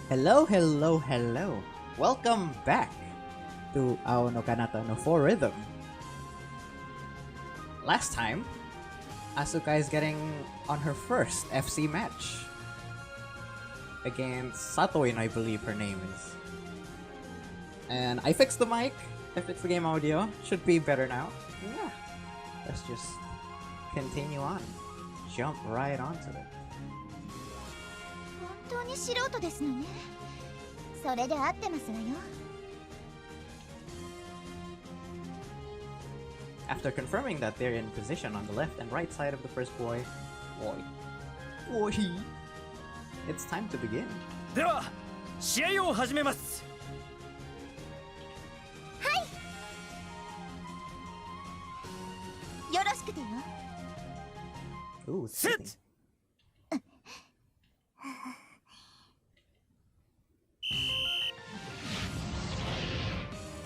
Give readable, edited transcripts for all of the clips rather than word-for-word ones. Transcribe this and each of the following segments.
Hello, hello, hello. Welcome back to Ao no Kanata no 4 Rhythm. Last time, Asuka is getting on her first FC match against Satoin, I believe her name is. And I fixed the mic, I fixed the game audio, should be better now. Yeah, let's just continue on. Jump right onto it. 本当に素人ですのね。それで合ってますわよ。After confirming that they're in position on the left and right side of the first boy, it's time to begin. では試合を始めます。はい。よろしくてよ。Ooh, Sit!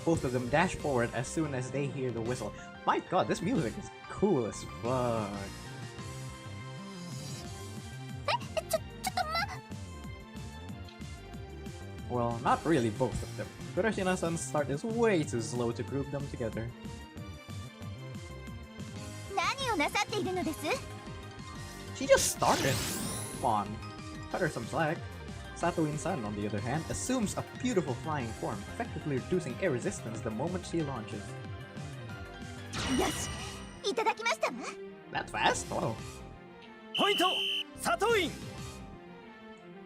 Both of them dash forward as soon as they hear the whistle. My god, this music is cool as fuck. Well, not really both of them. Kurashina-san's start is way too slow to group them together. 何をなさっているのです？ She just started. Come on, cut her some slack. Satoin-san, on the other hand, assumes a beautiful flying form, effectively reducing air resistance the moment she launches. よし、いただきましたわ。 That fast? Wow. ポイント、佐藤院。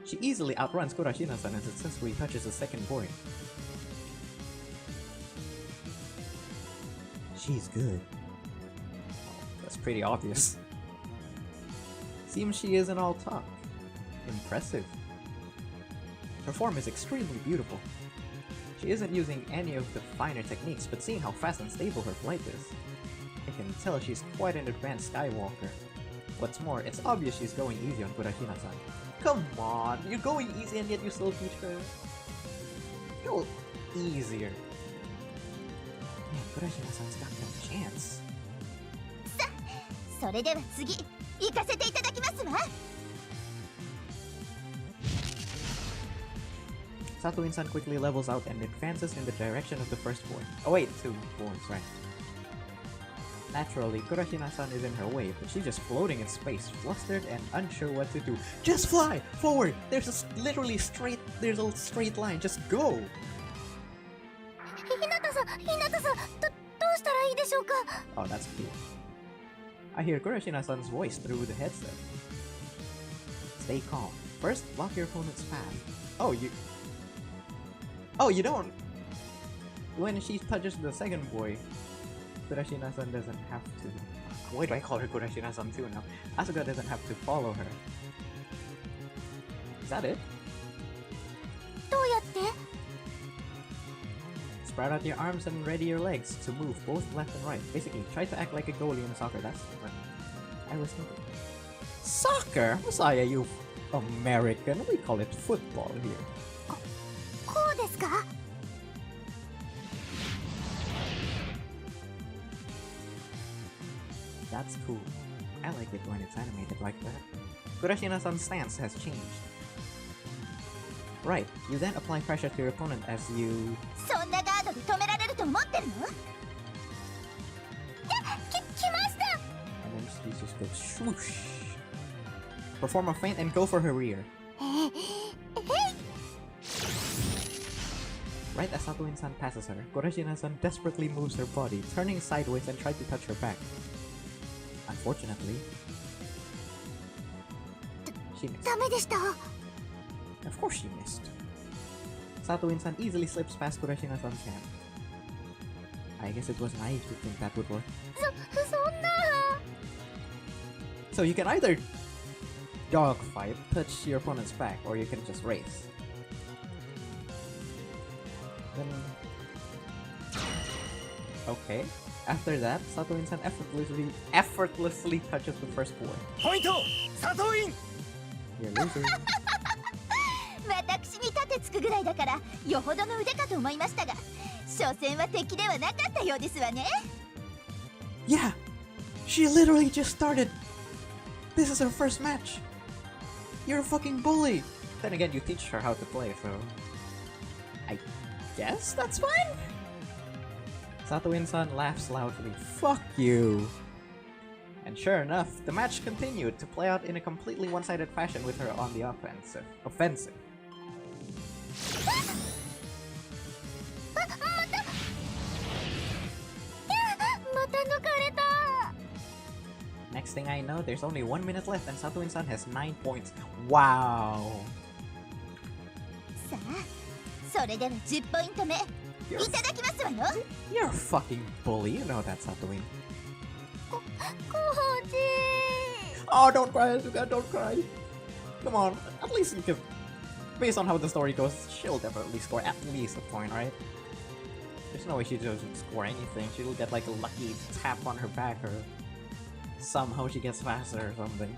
She easily outruns Kurashina-san and successfully touches the second point. She's good. That's pretty obvious. Seems she isn't all talk. Impressive. Her form is extremely beautiful. She isn't using any of the finer techniques, but seeing how fast and stable her flight is, I can tell she's quite an advanced skywalker. What's more, it's obvious she's going easy on Kurashina-san. Come on, you're going easy and yet you still beat her. Go easier. Man, Kurashina-san's got no chance. さあ、それでは次、行かせていただきますわ。 Satoin-san quickly levels out and advances in the direction of the first boy. Oh wait, two boys, right. Naturally, Kurashina-san is in her way, but she's just floating in space, flustered and unsure what to do. Just fly! Forward! There's a straight line, just go! ひなたさん、どうしたらいいでしょうか？ Oh, that's cute. I hear Kurashina-san's voice through the headset. Stay calm. First, block your opponent's path. Oh, you don't! When she touches the second boy, Kurashina-san doesn't have to... Why do I call her Kurashina-san too now? Asuka doesn't have to follow her. Is that it? どうやって？ Spread out your arms and ready your legs to move both left and right. Basically, try to act like a goalie in soccer. That's what I was thinking. Soccer? Messiah, you American. We call it football here. こうですか？ That's cool. I like it when it's animated like that. Kurashina-san's stance has changed. Right, you then apply pressure to your opponent as you... そんなガードで止められると思ってるの？来ました！ And then she just goes swoosh. Perform a feint and go for her rear. Right as Satoin-san passes her, Kurashina-san desperately moves her body, turning sideways and tries to touch her back. Unfortunately, she missed. ダメでした。 Of course she missed. Satoin-san easily slips past Kurashina-san's hand. I guess it was naive to think that would work. そんな。 So you can either dogfight, touch your opponent's back, or you can just race. Then... Okay. After that, Satoin-san effortlessly touches the first boy. ポイント、佐藤院。 You're losing. 私に盾つくぐらいだからよほどの腕かと思いましたが、所詮は敵ではなかったようですわね。 Yeah! She literally just started! This is her first match! You're a fucking bully! Then again, you teach her how to play, so I guess that's fine? Satoin-san laughs loudly. Fuck you! And sure enough, the match continued to play out in a completely one-sided fashion with her on the offensive. Next thing I know, there's only 1 minute left and Satoin-san has 9 points. Wow! さあそれでは10ポイント目いただきますわよ You're a fucking bully, you know that, Satoin. コーチ Oh, don't cry, Asuka, don't cry. Come on, at least you can... Based on how the story goes, she'll definitely score at least a point, right? There's no way she doesn't score anything. She'll get like a lucky tap on her back or somehow she gets faster or something.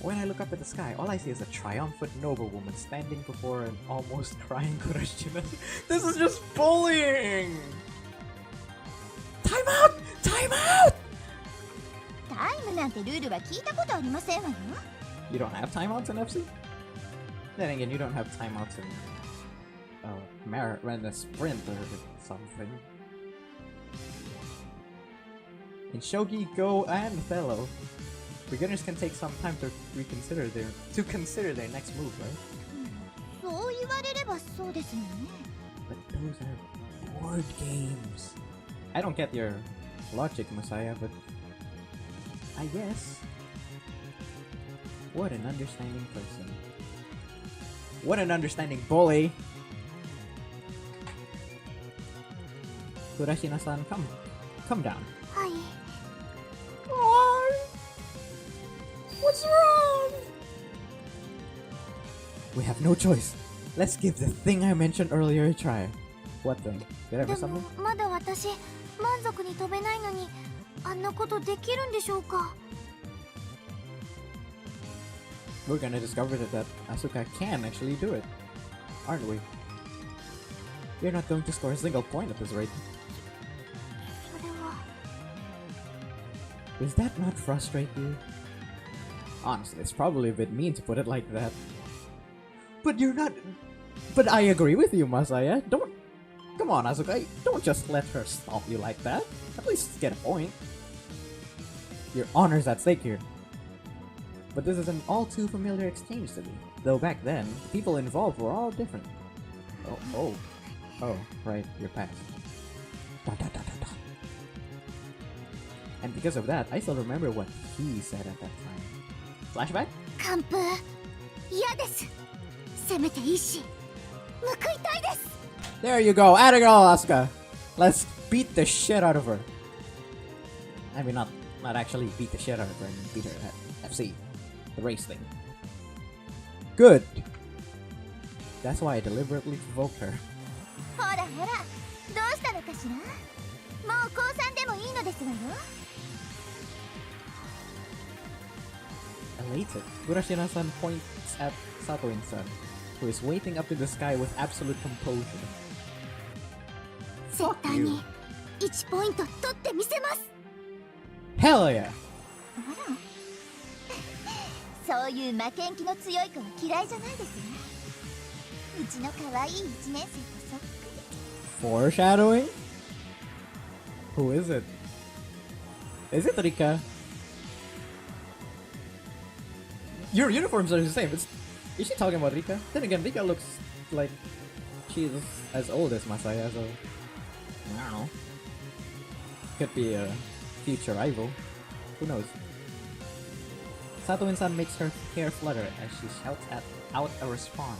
When I look up at the sky, all I see is a triumphant noblewoman standing before an almost crying Kurashima. This is just bullying! Time out! Time out! タイムなんてルールは聞いたことありませんわよ You don't have timeouts in FC? Then again, you don't have timeouts in run a sprint or something. In Shogi, Go, and Fellow, beginners can take some time to consider their next move, right? そう言われればそうですよね But those are board games. I don't get your logic, Messiah, but I guess. What an understanding person. What an understanding bully! Kurashina-san, come down. はい Why? What's wrong? We have no choice. Let's give the thing I mentioned earlier a try. What thing? Did I で miss も something? まだ私満足に飛べないのにあんなことできるんでしょうか We're gonna discover that Asuka can actually do it, aren't we? You're not going to score a single point at this rate. それは Does that not frustrate you? Honestly, it's probably a bit mean to put it like that. But you're not... But I agree with you, Masaya. Don't... Come on, Asuka. Don't just let her stop you like that. At least get a point. Your honor's at stake here. But this is an all too familiar exchange to me. Though back then, the people involved were all different. Oh, right, you're past. And because of that, I still remember what he said at that time. Flashback? 完封嫌ですせめて一矢報いたいです There you go, atta girl, Asuka! Let's beat the shit out of her. I mean, not actually beat the shit out of her, I mean beat her at FC. The race thing. Good! That's why I deliberately provoked her. ほらほらどうしたのかしらもう降参でもいいのですわよ Elated, Kurashina-san points at Satoin-san, who is waiting up in the sky with absolute composure. 絶対に1ポイント取ってみせます Hell yeah! そういう負けん気の強い子は嫌いじゃないですねうちの可愛い1年生とそっくり Foreshadowing? Who is it? Is it Rika? Your uniforms are the same. Is she talking about Rika? Then again, Rika looks like she's as old as Masaya, so I don't know. Could be a future rival. Who knows? Satoin-san makes her hair flutter as she shouts out a response.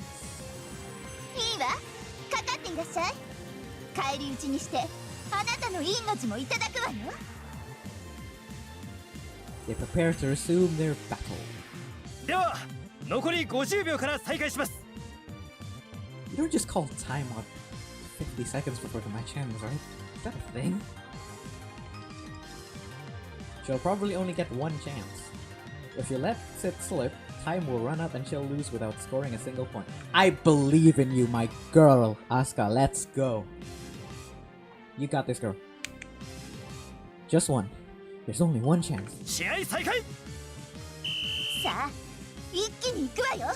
いいわかかっていらっしゃい返り討ちにしてあなたの命もいただくわよ They prepare to resume their battle. では残り50秒から再開します You don't just call time out 50 seconds before the match ends, right? Is that a thing? She'll probably only get one chance. If you let it slip, time will run out and she'll lose without scoring a single point. I believe in you, my girl, Asuka. Let's go. You got this, girl. Just one. There's only one chance. 試合再開さあ一気に行くわよ。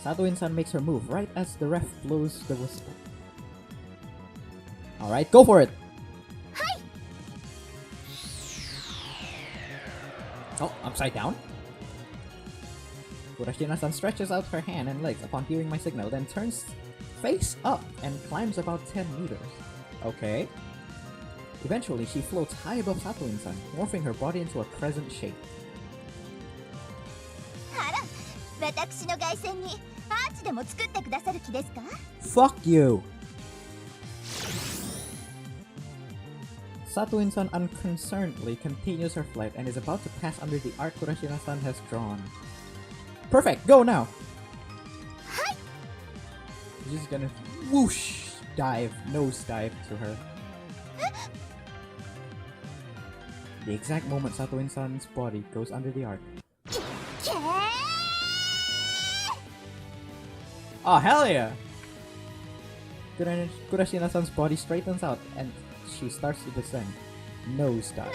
Satoin-san makes her move right as the ref blows the whistle. Alright, go for it! Oh, upside down? Kurashina-san stretches out her hand and legs upon hearing my signal, then turns face up and climbs about 10 meters. Okay. Eventually, she floats high above Satoin-san, morphing her body into a crescent shape. あら、私の凱旋にアーチでも作ってくださる気ですか？ Fuck you! Satoin-san unconcernedly continues her flight and is about to pass under the arc Kurashina-san has drawn. Perfect! Go now! She's just gonna whoosh dive, nose dive to her. The exact moment Satoin-san's body goes under the arc. Oh, hell yeah! Kurashina-san's body straightens out and she starts to descend. Nosedive.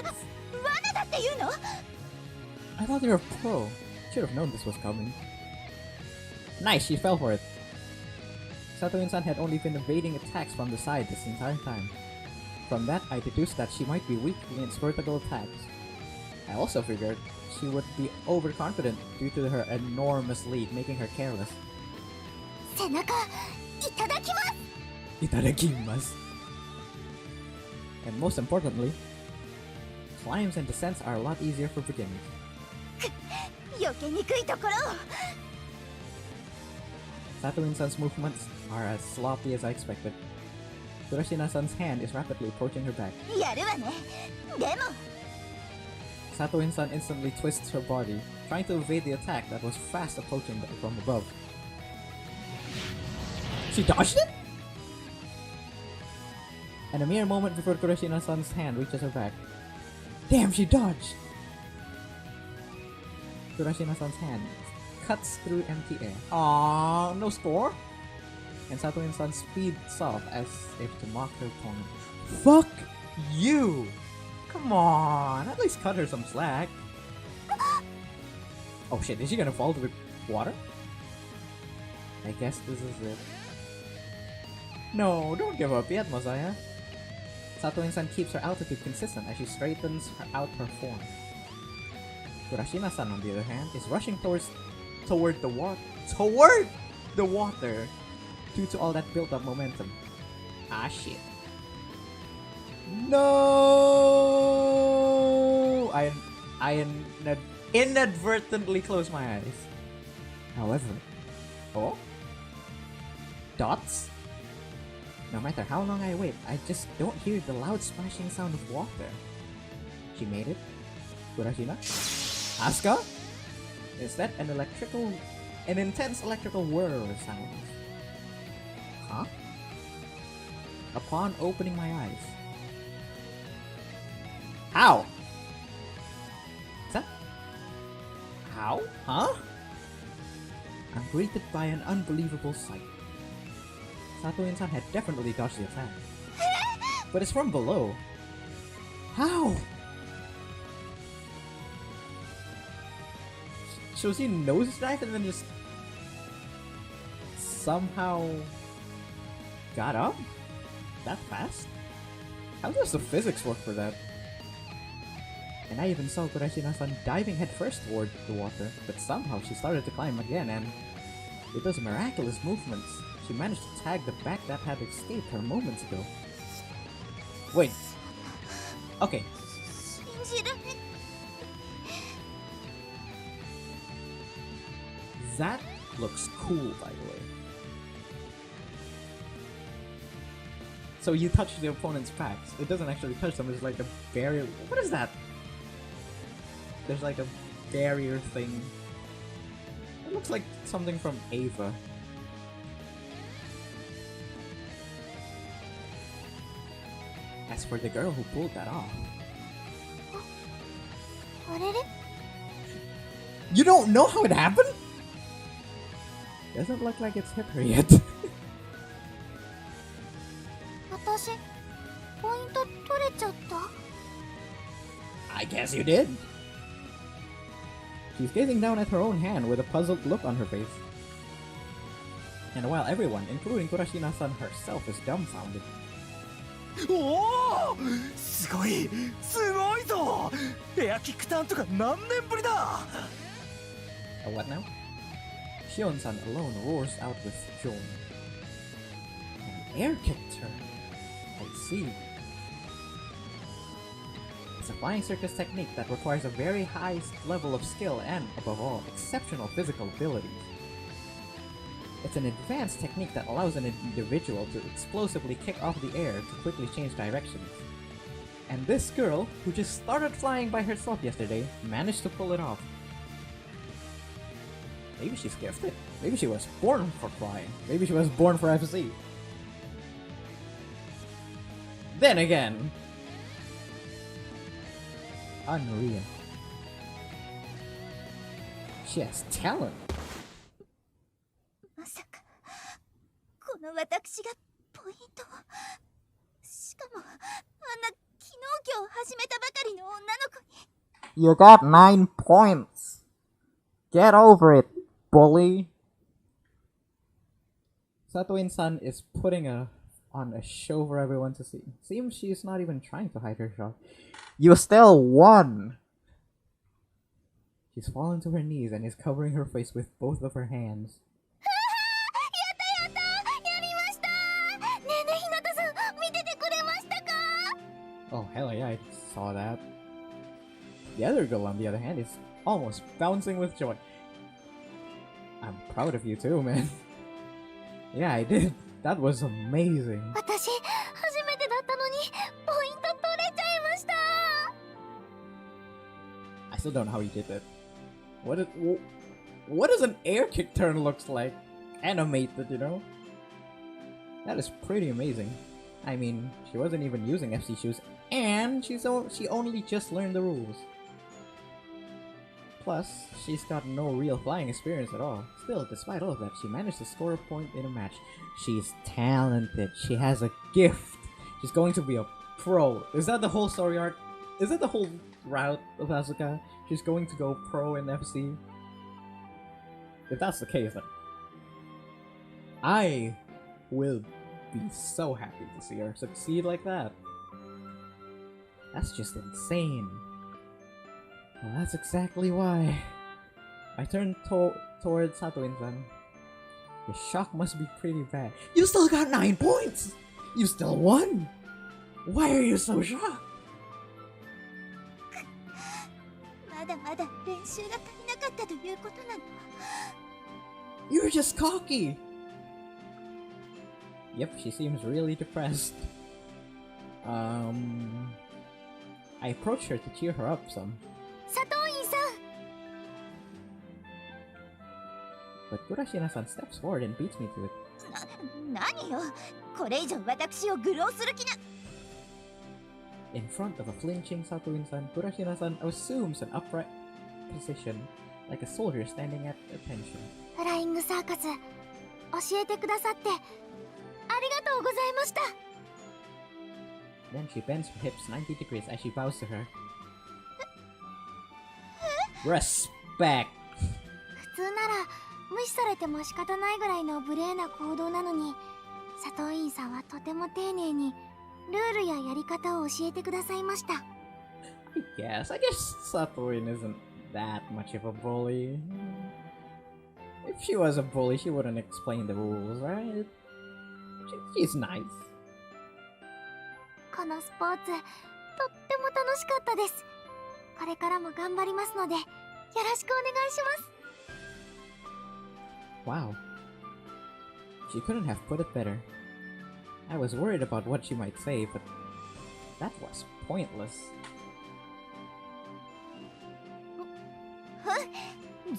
罠だって言うの？ I thought you were a pro. Should have known this was coming. Nice, she fell for it. Satoin-san had only been evading attacks from the side this entire time. From that, I deduced that she might be weak against vertical attacks. I also figured she would be overconfident due to her enormous lead, making her careless. 背中いただきます。 Itadakimasu. And most importantly, climbs and descents are a lot easier for beginners. 避けにくいところを。 Satoin-san's movements are as sloppy as I expected. Kurashina-san's hand is rapidly approaching her back. やるわね。でも Satoin-san instantly twists her body, trying to evade the attack that was fast approaching from above. She dodged it? And a mere moment before Kurashina-san's hand reaches her back. Damn, she dodged! Kurashina-san's hand cuts through empty air. Aww, no score? And Satoin-san speeds off as if to mock her opponent. Fuck you! Come on, at least cut her some slack. Oh shit, is she gonna fall to the water? I guess this is it. No, don't give up yet, Masaya. Satoin-san keeps her altitude consistent as she straightens out her form. Kurashina-san, on the other hand, is rushing toward the water due to all that built-up momentum. Ah shit. No! I inadvertently closed my eyes. However, oh? Dots? No matter how long I wait, I just don't hear the loud splashing sound of water. She made it? Kurashina? Asuka? Is that an intense electrical whir sound? Huh? Upon opening my eyes. How? Is that? How? Huh? I'm greeted by an unbelievable sight. Satoin-san had definitely dodged the attack. But it's from below. How? So she nosedive and then just somehow got up? That fast? How does the physics work for that? And I even saw Kurashina-san diving headfirst toward the water, but somehow she started to climb again, and with those miraculous movements, she managed to tag the back that had escaped her moments ago. Wait. Okay. 信じる。 That looks cool, by the way. So you touch the opponent's packs. It doesn't actually touch them, it's like a barrier. What is that? There's like a barrier thing. It looks like something from Ava. As for the girl who pulled that off. あれれ You don't know how it happened? Doesn't look like it's hit her yet. 私ポイント取れちゃった。 I guess you did. She's gazing down at her own hand with a puzzled look on her face. And while everyone, including Kurashina-san herself, is dumbfounded. おおすごいすごいぞエアキックターンとか何年ぶりだ A what now? Shion-san alone roars out with joy. An air kick turn. I see. It's a flying circus technique that requires a very high level of skill and, above all, exceptional physical abilities. It's an advanced technique that allows an individual to explosively kick off the air to quickly change directions. And this girl, who just started flying by herself yesterday, managed to pull it off. Maybe she's gifted. Maybe she was born for flying. Maybe she was born for FC. Then again, unreal. She has talent. まさかこの私がポイントを、しかもあんな昨日今日始めたばかりの女の子に。 You got 9 points. Get over it, bully. Satoin-san is putting on a show for everyone to see. Seems she's not even trying to hide her shock. You still won! She's fallen to her knees and is covering her face with both of her hands. Oh hell yeah, I saw that. The other girl, on the other hand, is almost bouncing with joy. I'm proud of you too, man. Yeah, I did. That was amazing. 私初めてだったのにポイント取れちゃいました。 I still don't know how he did that. What does an air kick turn looks like? Animated, you know? That is pretty amazing. I mean, she wasn't even using FC shoes, and she only just learned the rules. Plus, she's got no real flying experience at all. Still, despite all of that, she managed to score a point in a match. She's talented. She has a gift. She's going to be a pro. Is that the whole story arc? Is that the whole route of Asuka? She's going to go pro in FC? If that's the case, then I will be so happy to see her succeed like that. That's just insane. Well, that's exactly why I turned towards Satoin-san. The shock must be pretty bad. You still got 9 points! You still won! Why are you so shocked? まだまだ練習が足りなかったということなの。 You're just cocky! Yep, she seems really depressed. I approached her to cheer her up some. 佐藤院さん。 But Kurashina-san steps forward and beats me to it. 何よ。これ以上私を愚弄する気な。 In front of a flinching Satoin-san, Kurashina-san assumes an upright position, like a soldier standing at attention. フライングサーカス、教えてくださってありがとうございました。 Then she bends her hips 90 degrees as she bows to her. Respect! 普通なら無視されても仕方ないぐらいの無礼な行動なのに、佐藤院さんはとても丁寧にルールややり方を教えてくださいました。 I guess Satoin isn't that much of a bully. If she was a bully, she wouldn't explain the rules, right? She's nice. このスポーツ、とっても楽しかったです。これからも頑張りますので、よろしくお願いします。 Wow. She couldn't have put it better. I was worried about what she might say, but that was pointless.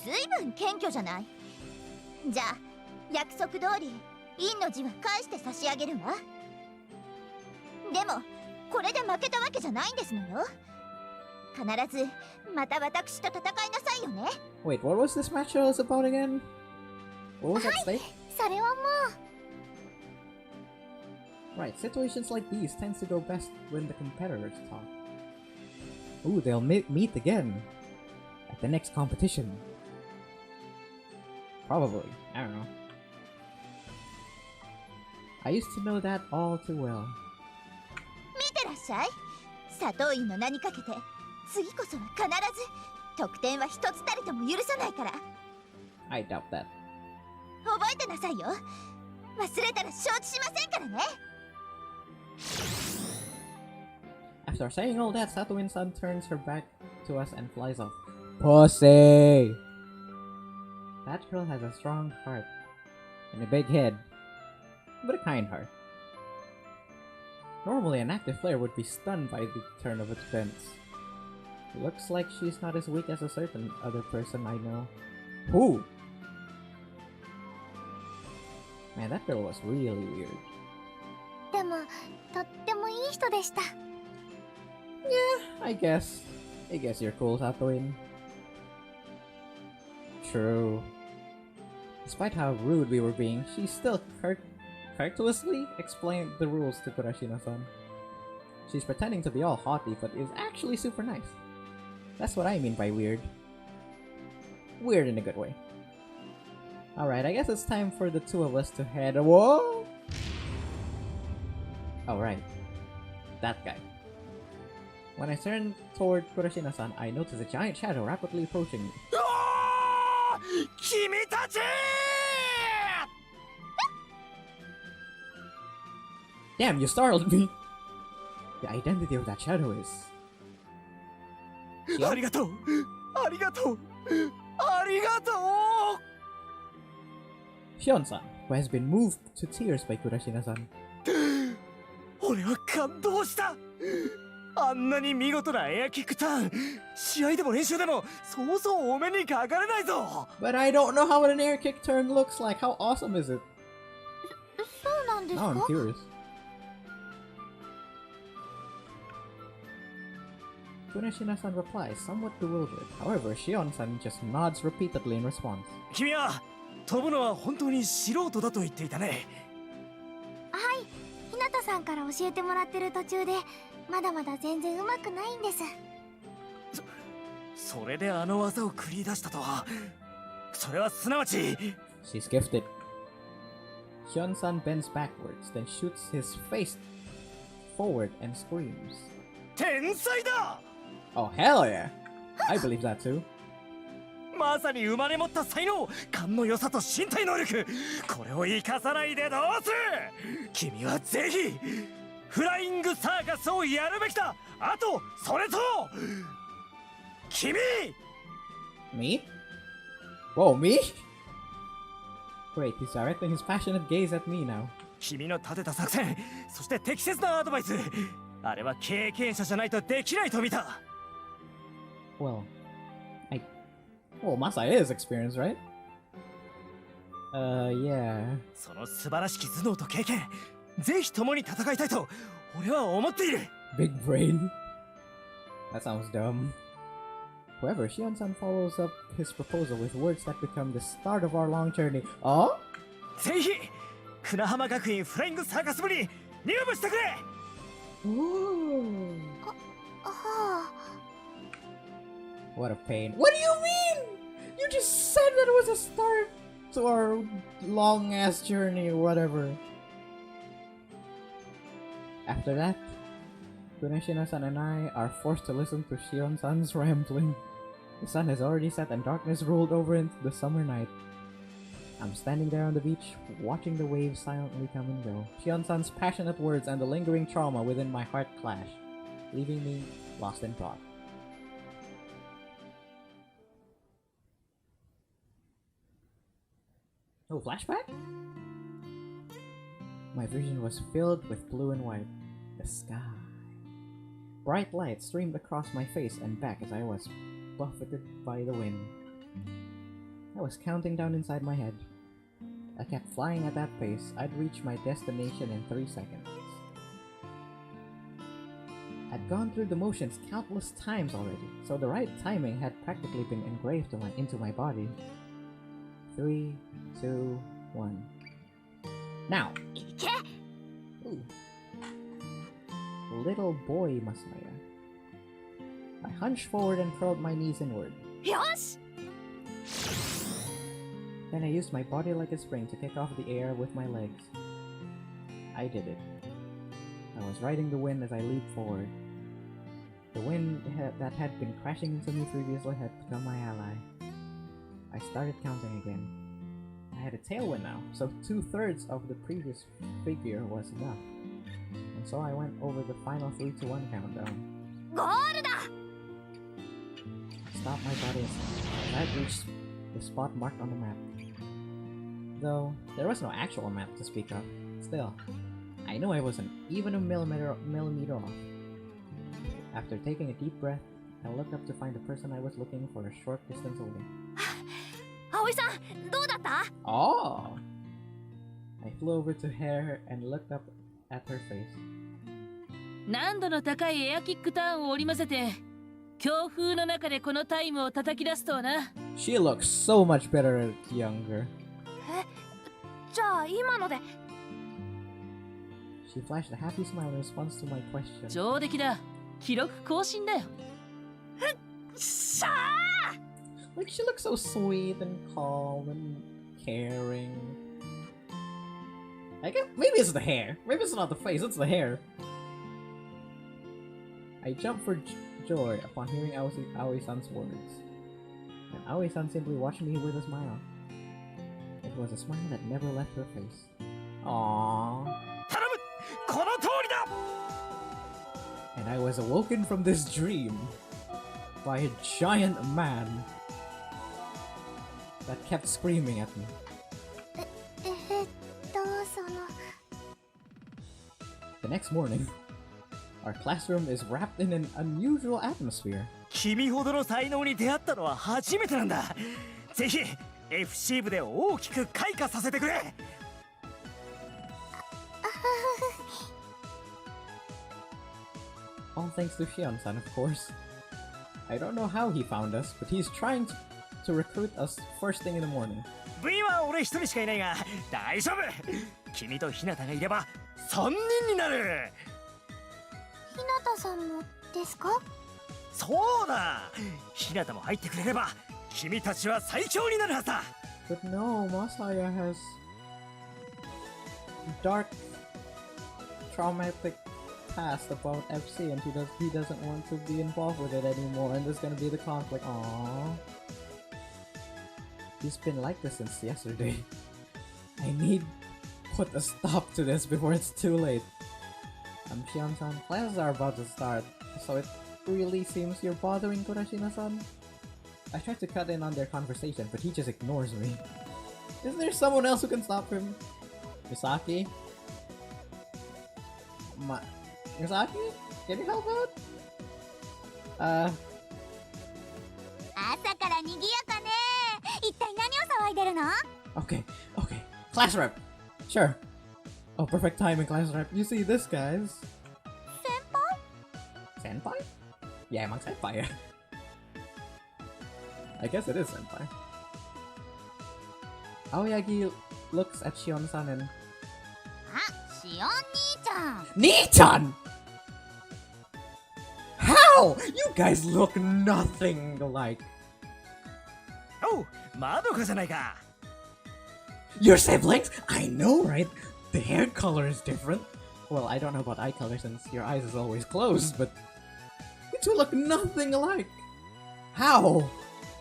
ずいぶん謙虚じゃない。じゃあ約束通り陰の字は返して差し上げるわ。でもこれで負けたわけじゃないんですのよ。必ずまた私と戦いなさいよね。 Wait, what was this match about again? What was at stake? それはもう。 Right, situations like these tends to go best when the competitors talk. Ooh, they'll meet again. A the next competition. Probably. I don't know. I used to know that all too well. 見てらっしゃい。砂糖院の名にかけて次こそは必ず得点は一つたりとも許さないから。 I doubt that. 覚えてなさいよ。忘れたら承知しませんからね。 After saying all that, Satoin-san turns her back to us and flies off. Pussy! That girl has a strong heart and a big head, but a kind heart. Normally, an active player would be stunned by the turn of events. Looks like she's not as weak as a certain other person I know. Who? Man, that girl was really weird. でもとってもいい人でした。 Yeah, I guess you're cool, Satoin. True. Despite how rude we were being, she still courteously explained the rules to Kurashina-san. She's pretending to be all haughty, but is actually super nice. That's what I mean by weird. Weird in a good way. Alright, I guess it's time for the two of us to head... Whoa! Alright. That guy. When I turned toward Kurashina-san, I noticed a giant shadow rapidly approaching me. 君たち Damn, you startled me! The identity of that shadow is... ありがとうありがとうありがとう Shion-san, who has been moved to tears by Kurashina-san. 俺は感動した。あんなに見事なエアキックターン、試合でも練習でもそうそうお目にかかれないぞ。 But I don't know how an air kick turn looks like. How awesome is it? そうなんです Now I'm か？ curious. Kurashina-san replies, somewhat bewildered. However, Shion-san just nods repeatedly in response. 君は飛ぶのは本当に素人だと言っていたね。はい、日向さんから教えてもらってる途中でまだまだ全然うまくないんです。それであの技を繰り出したとは、それはすなわち She's gifted. Shion-san bends backwards, then shoots his face forward and screams. 天才だ。 Oh, hell yeah! I believe that too. まさに生まれ持った才能、勘の良さと身体能力、これを生かさないでどうする。君はぜひフライングサーカスをやるべきだ。あとそれと君 Me? Whoa, me? Wait, he's directing his passionate gaze at me now. 君の立てた作戦、そして適切なアドバイス、あれは経験者じゃないとできないと見た。 Well, Masai is experienced, right? Yeah. その素晴らしき頭脳と経験、ぜひ共に戦いたいと俺は思っている。 Big brain. That sounds dumb. However, Shion-san follows up his proposal with words that become the start of our long journey. Oh? ぜひ船浜学院フライングサーカス部に入部してくれ。 Ooh. はあ。 What a pain. What do you mean? You just said that it was a start to our long-ass journey or whatever. After that, Kuneshina-san and I are forced to listen to Shion-san's rambling. The sun has already set and darkness rolled over into the summer night. I'm standing there on the beach, watching the waves silently come and go. Shion-san's passionate words and the lingering trauma within my heart clash, leaving me lost in thought. Oh, flashback? My vision was filled with blue and white. The sky. Bright light streamed across my face and back as I was buffeted by the wind. I was counting down inside my head. I kept flying at that pace. I'd reach my destination in 3 seconds. I'd gone through the motions countless times already, so the right timing had practically been engraved into my body. 3, 2, 1. Now! Ooh. Little boy Masaya. I hunched forward and curled my knees inward. よし Then I used my body like a spring to kick off the air with my legs. I did it. I was riding the wind as I leaped forward. The wind that had been crashing into me previously had become my ally. I started counting again. I had a tailwind now, so 2/3 of the previous figure was enough. And so I went over the final 3 to 1 countdown. ゴールだ Stopped my body as I reached the spot marked on the map. Though there was no actual map to speak of, still, I knew I wasn't even a millimeter off. After taking a deep breath, I looked up to find the person I was looking for a short distance away. 葵さんどうだった Oh! I flew over to her and looked up at her face. 難度の高いエアキックターンを織り交ぜて強風の中でこのタイムを叩き出すとはな。 She looks so much better younger. じゃあ今ので She flashed a happy smile in response to my question. 上出来だ。記録更新だよ。しゃー Like, she looks so sweet and calm and caring. I guess maybe it's the hair. Maybe it's not the face, it's the hair. I jumped for joy upon hearing Aoi-san's words. And Aoi-san simply watched me with a smile. It was a smile that never left her face. Aww. 頼むこの通りだ And I was awoken from this dream by a giant man that kept screaming at me. その The next morning, our classroom is wrapped in an unusual atmosphere. 君ほどの才能に出会ったのは初めてなんだぜひ FC 部で大きく開花させてくれ All thanks to Shion-san, of course. I don't know how he found us, but he's trying to recruit us first thing in the morning. 部員は俺一人しかいないが大丈夫君と日向がいれば3人になる日向さんもですかそうだ日向も入ってくれれば君たちは最強になるはずだ But no, Masaya has dark, traumatic past about FC, and he doesn't want to be involved with it anymore, and there's gonna be the conflict. Aww. He's been like this since yesterday. I need to put a stop to this before it's too late. Shion-san, classes are about to start, so it really seems you're bothering Kurashina-san? I tried to cut in on their conversation, but he just ignores me. Isn't there someone else who can stop him? Misaki? Misaki? Can you help out? 朝から賑やかね一体何を騒いでるの Okay. Class rep! Sure. Oh, perfect timing, class rep. You see this, guys? Senpai? Yeah, emang senpai ya. I guess it is senpai. Aoyagi looks at Shion-san and... あ、しおん兄ちゃん Nii-chan! How? You guys look nothing alike. おうまどかじゃないか Your siblings? I know, right? The hair color is different. Well, I don't know about eye color since your eyes is always closed, but... You two look nothing alike. How?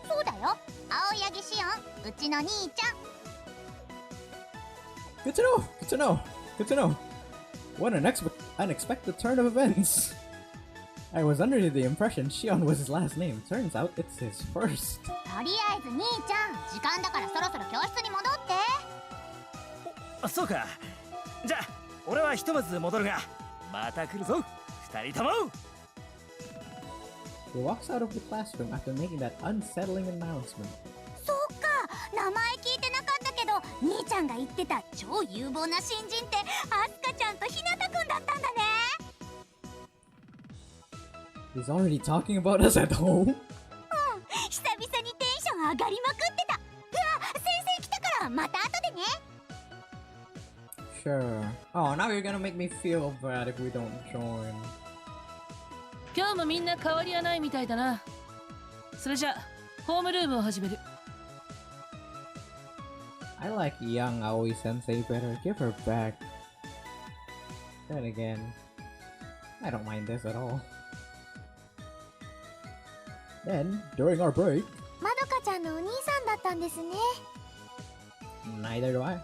そうだよ青柳しおんうちの兄ちゃん Good to know. Good to know. Good to know. What an unexpected turn of events. I was under the impression Shion was his last name. Turns out it's his first. とりあえず兄ちゃん時間だからそろそろ教室に戻ってあそうかじゃあ俺はひとまず戻るがまた来るぞ二人とも He walks out of the classroom after making that unsettling announcement. そっか名前聞いてなかったけど兄ちゃんが言ってた超有望な新人ってアスカちゃんとひなたくんだったんだね He's already talking about us at home? 久々にテンション上がりまくってたうわ先生来たからまた後でね Sure. Oh, now you're gonna make me feel bad if we don't join. 今日もみんな変わりはないみたいだな。それじゃホームルームを始める。 I like young Aoi sensei better. Give her back. Then again, I don't mind this at all. Then, during our break, まどかちゃんのお兄さんだったんですね。 neither do I.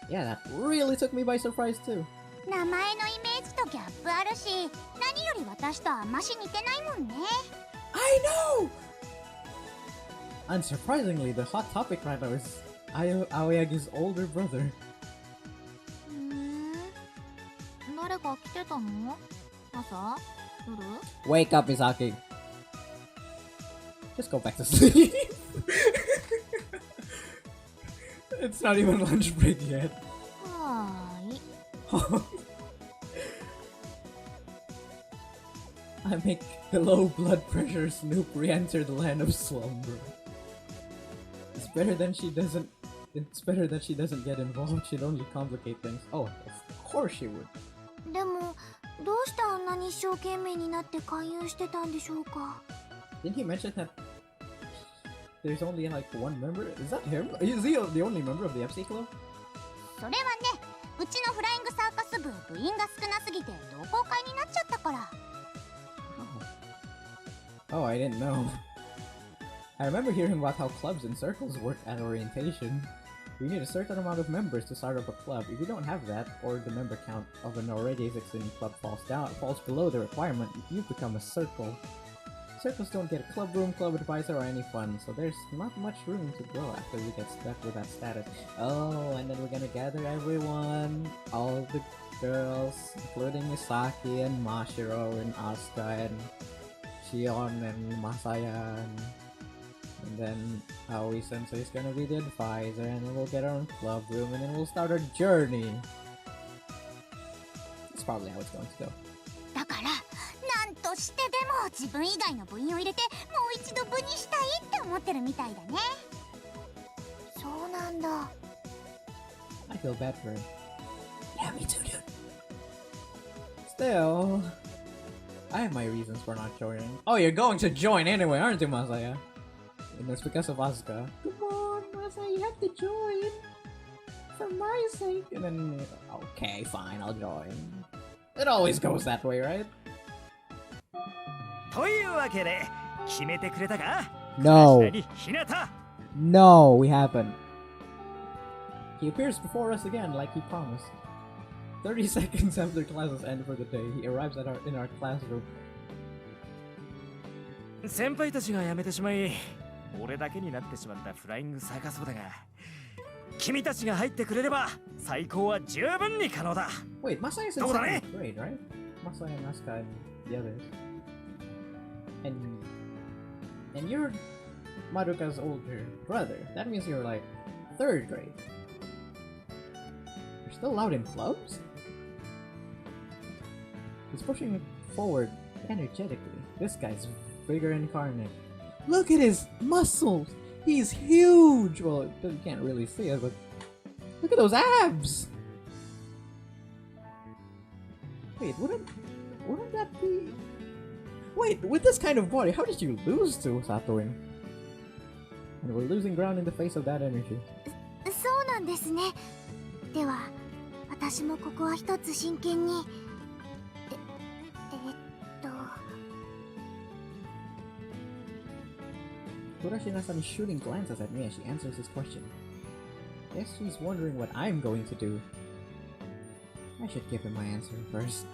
Yeah, that really took me by surprise too. 名前のイメージとギャップあるし、何より私とあんまし似てないもんね。 I know! Unsurprisingly, the hot topic right now is Aoyagi's older brother. 誰か来てたの？朝？夜？ Wake up, Misaki. Just go back to sleep. It's not even lunch break yet. はーい。I make the low blood pressure Snoop re-enter the land of slumber. It's better that she doesn't get involved. She'd only complicate things. Oh, of course she would. でも、どうしてあんなに一生懸命になって勧誘してたんでしょうか？ Didn't he mention that there's only like one member? Is that him? Is he the only member of the FC club? それはね、うちのフライングサーカス部部員が少なすぎて同好会になっちゃったから。 Oh, I didn't know. I remember hearing about how clubs and circles work at orientation. You need a certain amount of members to start up a club. If you don't have that, or the member count of an already existing club falls below the requirement, you become a circle. Circles don't get a club room, club advisor, or any funds, so there's not much room to grow after we get stuck with that status. Oh, and then we're gonna gather everyone, all the girls, including Misaki and Mashiro and Asuka and Shion and Masaya and then Aoi Sensei is gonna be the advisor, and then we'll get our own club room, and then we'll start our journey. That's probably how it's going to go. だから、なんとしてでも自分以外の部員を入れてもう一度部にしたいって思ってるみたいだね。そうなんだ。I feel bad for him. Yeah, me too, dude. Still, I have my reasons for not joining. Oh, you're going to join anyway, aren't you, Masaya? And it's because of Asuka. Come on, Masaya, you have to join. For my sake. And then, okay, fine, I'll join. It always goes that way, right? というわけで決めてくれたか？ No. 確かにひなた。 No, we haven't. He appears before us again, like he promised. 30 seconds after classes end for the day, he arrives in our classroom. 先輩たちが辞めてしまい、俺だけになってしまったフライングサーカス部だが、君たちが入ってくれれば最高は十分に可能だ。 Wait, Masaya's in そうだね。 second grade, right? Masaya and Asuka and the others. And you're Maruka's older brother. That means you're like 3rd grade. You're still allowed in clubs? He's pushing forward energetically. This guy's vigor incarnate. Look at his muscles! He's huge! Well, you can't really see it, but look at those abs! Wait, wouldn't that be... Wait, with this kind of body, how did you lose to Satoin? And we're losing ground in the face of that energy. そうなんですね。では、私もここは一つ真剣に。Kurashina-san is shooting glances at me as she answers his question. Guess she's wondering what I'm going to do. I should give him my answer first.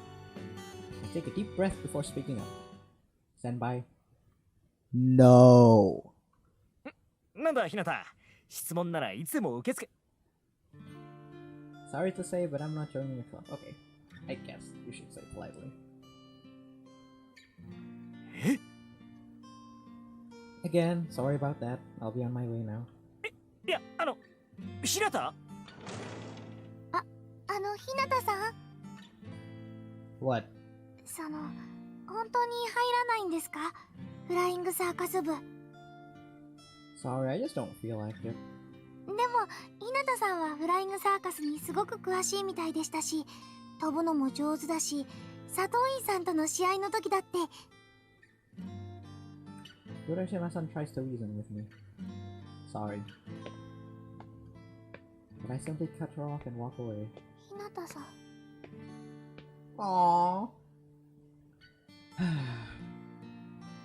I take a deep breath before speaking up. Stand by. No. なんだひなた、質問ならいつでも受け付け。 Sorry to say, but I'm not joining your club. Okay. I guess you should say politely. え？ Again, sorry about that. I'll be on my way now. いや、ひなた？ひなたさん What? 本当に入らないんですか？フライングサーカス部。Sorry, I just don't feel like it. でも、ひなたさんはフライングサーカスにすごく詳しいみたいでしたし、飛ぶのも上手だし、佐藤院さんとの試合の時だって。Urashima-san tries to reason with me. Sorry. But I simply cut her off and walk away. ひなたさん Aww.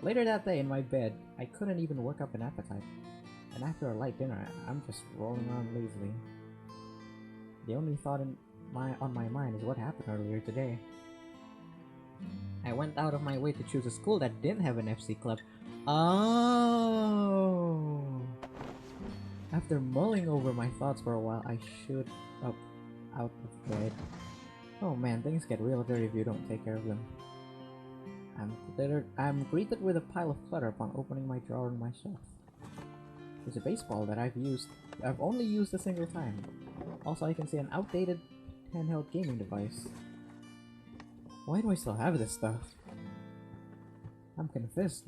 Later that day in my bed, I couldn't even work up an appetite. And after a light dinner, I'm just rolling on lazily. The only thought on my mind is what happened earlier today. I went out of my way to choose a school that didn't have an FC club. Oh! After mulling over my thoughts for a while, I shoot up out of bed. Oh man, things get real dirty if you don't take care of them. I'm greeted with a pile of clutter upon opening my drawer on my shelf. There's a baseball that I've only used a single time. Also, I can see an outdated handheld gaming device. Why do I still have this stuff? I'm convinced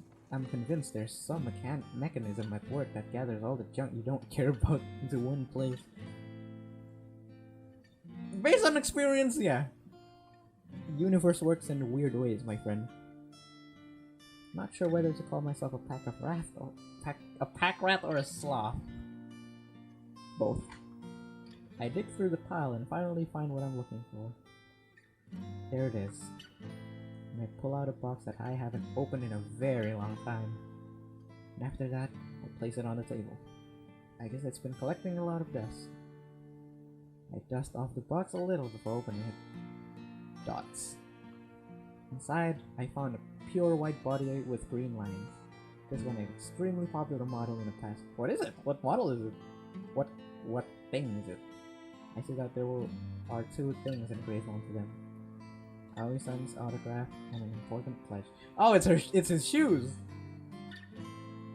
there's some mechanism at work that gathers all the junk you don't care about into one place. Based on experience, yeah. The universe works in weird ways, my friend. Not sure whether to call myself a pack rat or a sloth. Both. I dig through the pile and finally find what I'm looking for. There it is. And I pull out a box that I haven't opened in a very long time. And after that, I place it on the table. I guess it's been collecting a lot of dust. I dust off the box a little before opening it. Dots. Inside, I found a pure white body with green lines. This one an extremely popular model in the past. What is it? What model is it? What thing is it? I see that there are two things engraved onto them. Aoi-san's autograph and an important pledge. Oh, it's his shoes!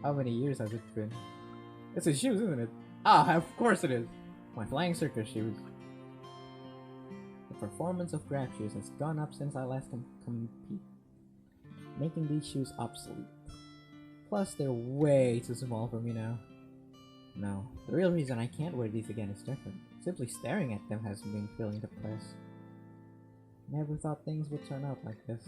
How many years has it been? It's his shoes, isn't it? Ah, of course it is! My flying circus shoes. The performance of graph shoes has gone up since I last compete, making these shoes obsolete. Plus, they're way too small for me now. No, the real reason I can't wear these again is different. Simply staring at them has been feeling depressed. Never thought things would turn out like this.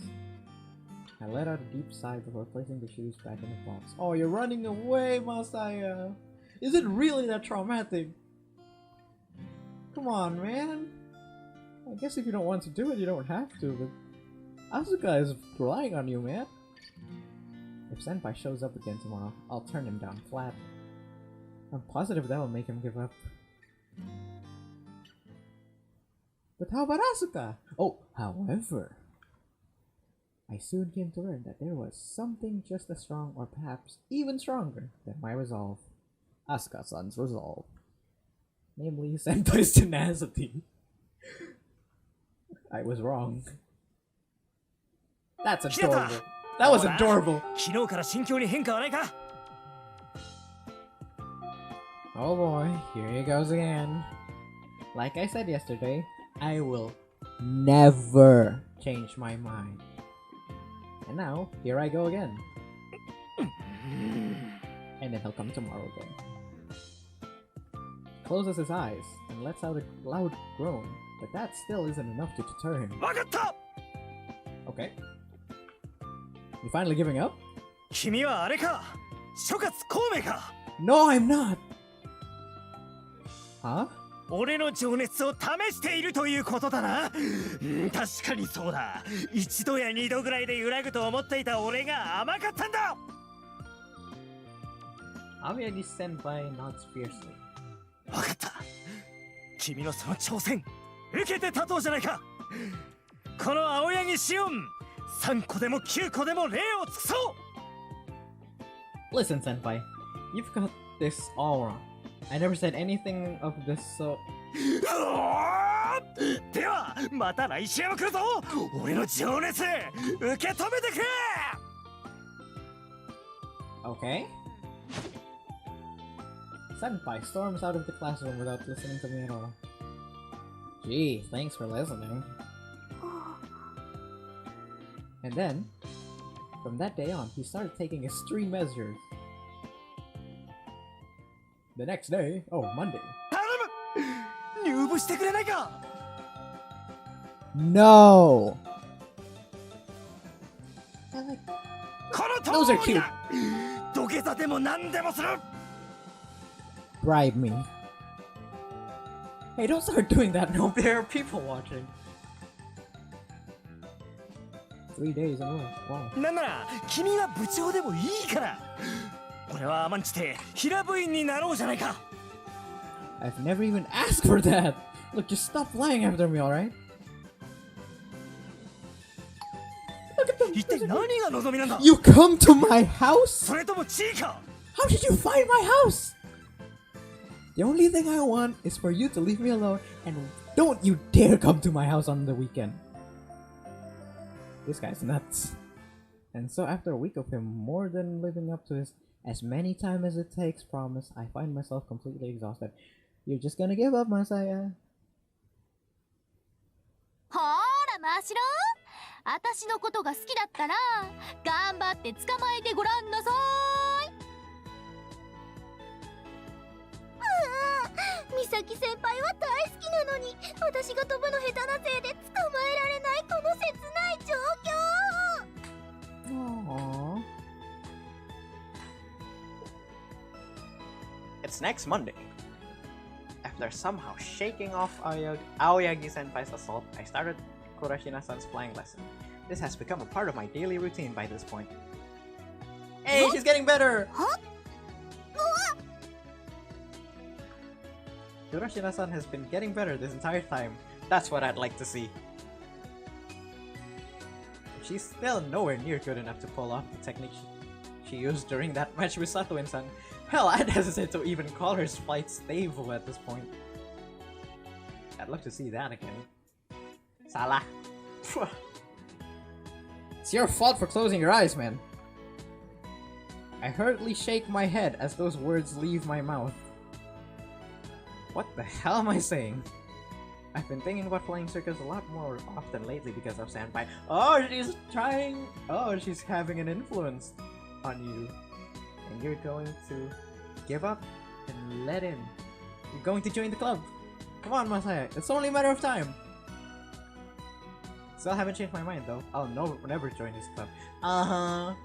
I let out a deep sigh before placing the shoes back in the box. Oh, you're running away, Masaya! Is it really that traumatic? Come on, man! I guess if you don't want to do it, you don't have to, but Asuka is relying on you, man. If Senpai shows up again tomorrow, I'll turn him down flat. I'm positive that'll make him give up. But how about Asuka? Oh, however, I soon came to learn that there was something just as strong, or perhaps even stronger, than my resolve. Asuka-san's resolve. Namely, Senpai's tenacity. I was wrong. That's adorable. That was adorable. 昨日から心境に変化はないか? Oh boy, here he goes again. Like I said yesterday, I will never change my mind. And now, here I go again. And then he'll come tomorrow again. Closes his eyes and lets out a loud groan, but that still isn't enough to deter him. わかった! Okay. You finally giving up? 君はあれか? 諸葛孔明か? No, I'm not! Huh? 俺の情熱を試しているということだな。確かにそうだ。一度や二度ぐらいで揺らぐと思っていた俺が甘かったんだ。Amiyagi Senpai nods fiercely. わかった。君のその挑戦、受けて立とうじゃないか。この青柳シオン、3個でも9個でも礼を尽くそう。Listen, Senpai, you've got this all wrong. I never said anything of this, so... では、また来週も来るぞ。俺の情熱、受け止めてくれ。Okay. Senpai storms out of the classroom without listening to me at all. Gee, thanks for listening. And then, from that day on, he started taking extreme measures. The next day, oh, Monday. 頼む！入部してくれないか？ No! I like... この Those are cute. 土土下座でも何でもする。 Bribe me. Hey, don't start doing that. No, there are people watching. 3 days in a row. Wow. なんなら君が部長でもいいから。俺は甘んじて平部員になろうじゃないか。 I've never even asked for that. Look, just stop flying after me, alright? Look at them. 一体何が望みなんだ。 You come to my house? それとも地位か。 How did you find my house? The only thing I want is for you to leave me alone and don't you dare come to my house on the weekend. This guy's nuts. And so after a week of him more than living up to his as many time as it takes promise, I find myself completely exhausted. You're just gonna give up, Masaya. ほーらマシロ私のことが好きだったら頑張って捕まえてごらんなさい。美咲先輩は大好きなのに私が飛ぶの下手なせいで捕まえられないこの切ない状況。 Aww. It's next Monday. After somehow shaking off Aoyagi-senpai's assault, I started Kurashina-san's flying lesson. This has become a part of my daily routine by this point. Hey, she's getting better! Kurashina-san has been getting better this entire time. That's what I'd like to see. She's still nowhere near good enough to pull off the technique she used during that match with Sato-san. Hell, I'd hesitate to even call her flight stable at this point. I'd love to see that again. Salah. It's your fault for closing your eyes, man. I hurriedly shake my head as those words leave my mouth. What the hell am I saying? I've been thinking about playing Circus a lot more often lately because of Senpai. Oh, she's trying! Oh, she's having an influence on you. And you're going to give up and let in. You're going to join the club. Come on, Masaya. It's only a matter of time. Still haven't changed my mind though. I'll never join this club. Uh-huh.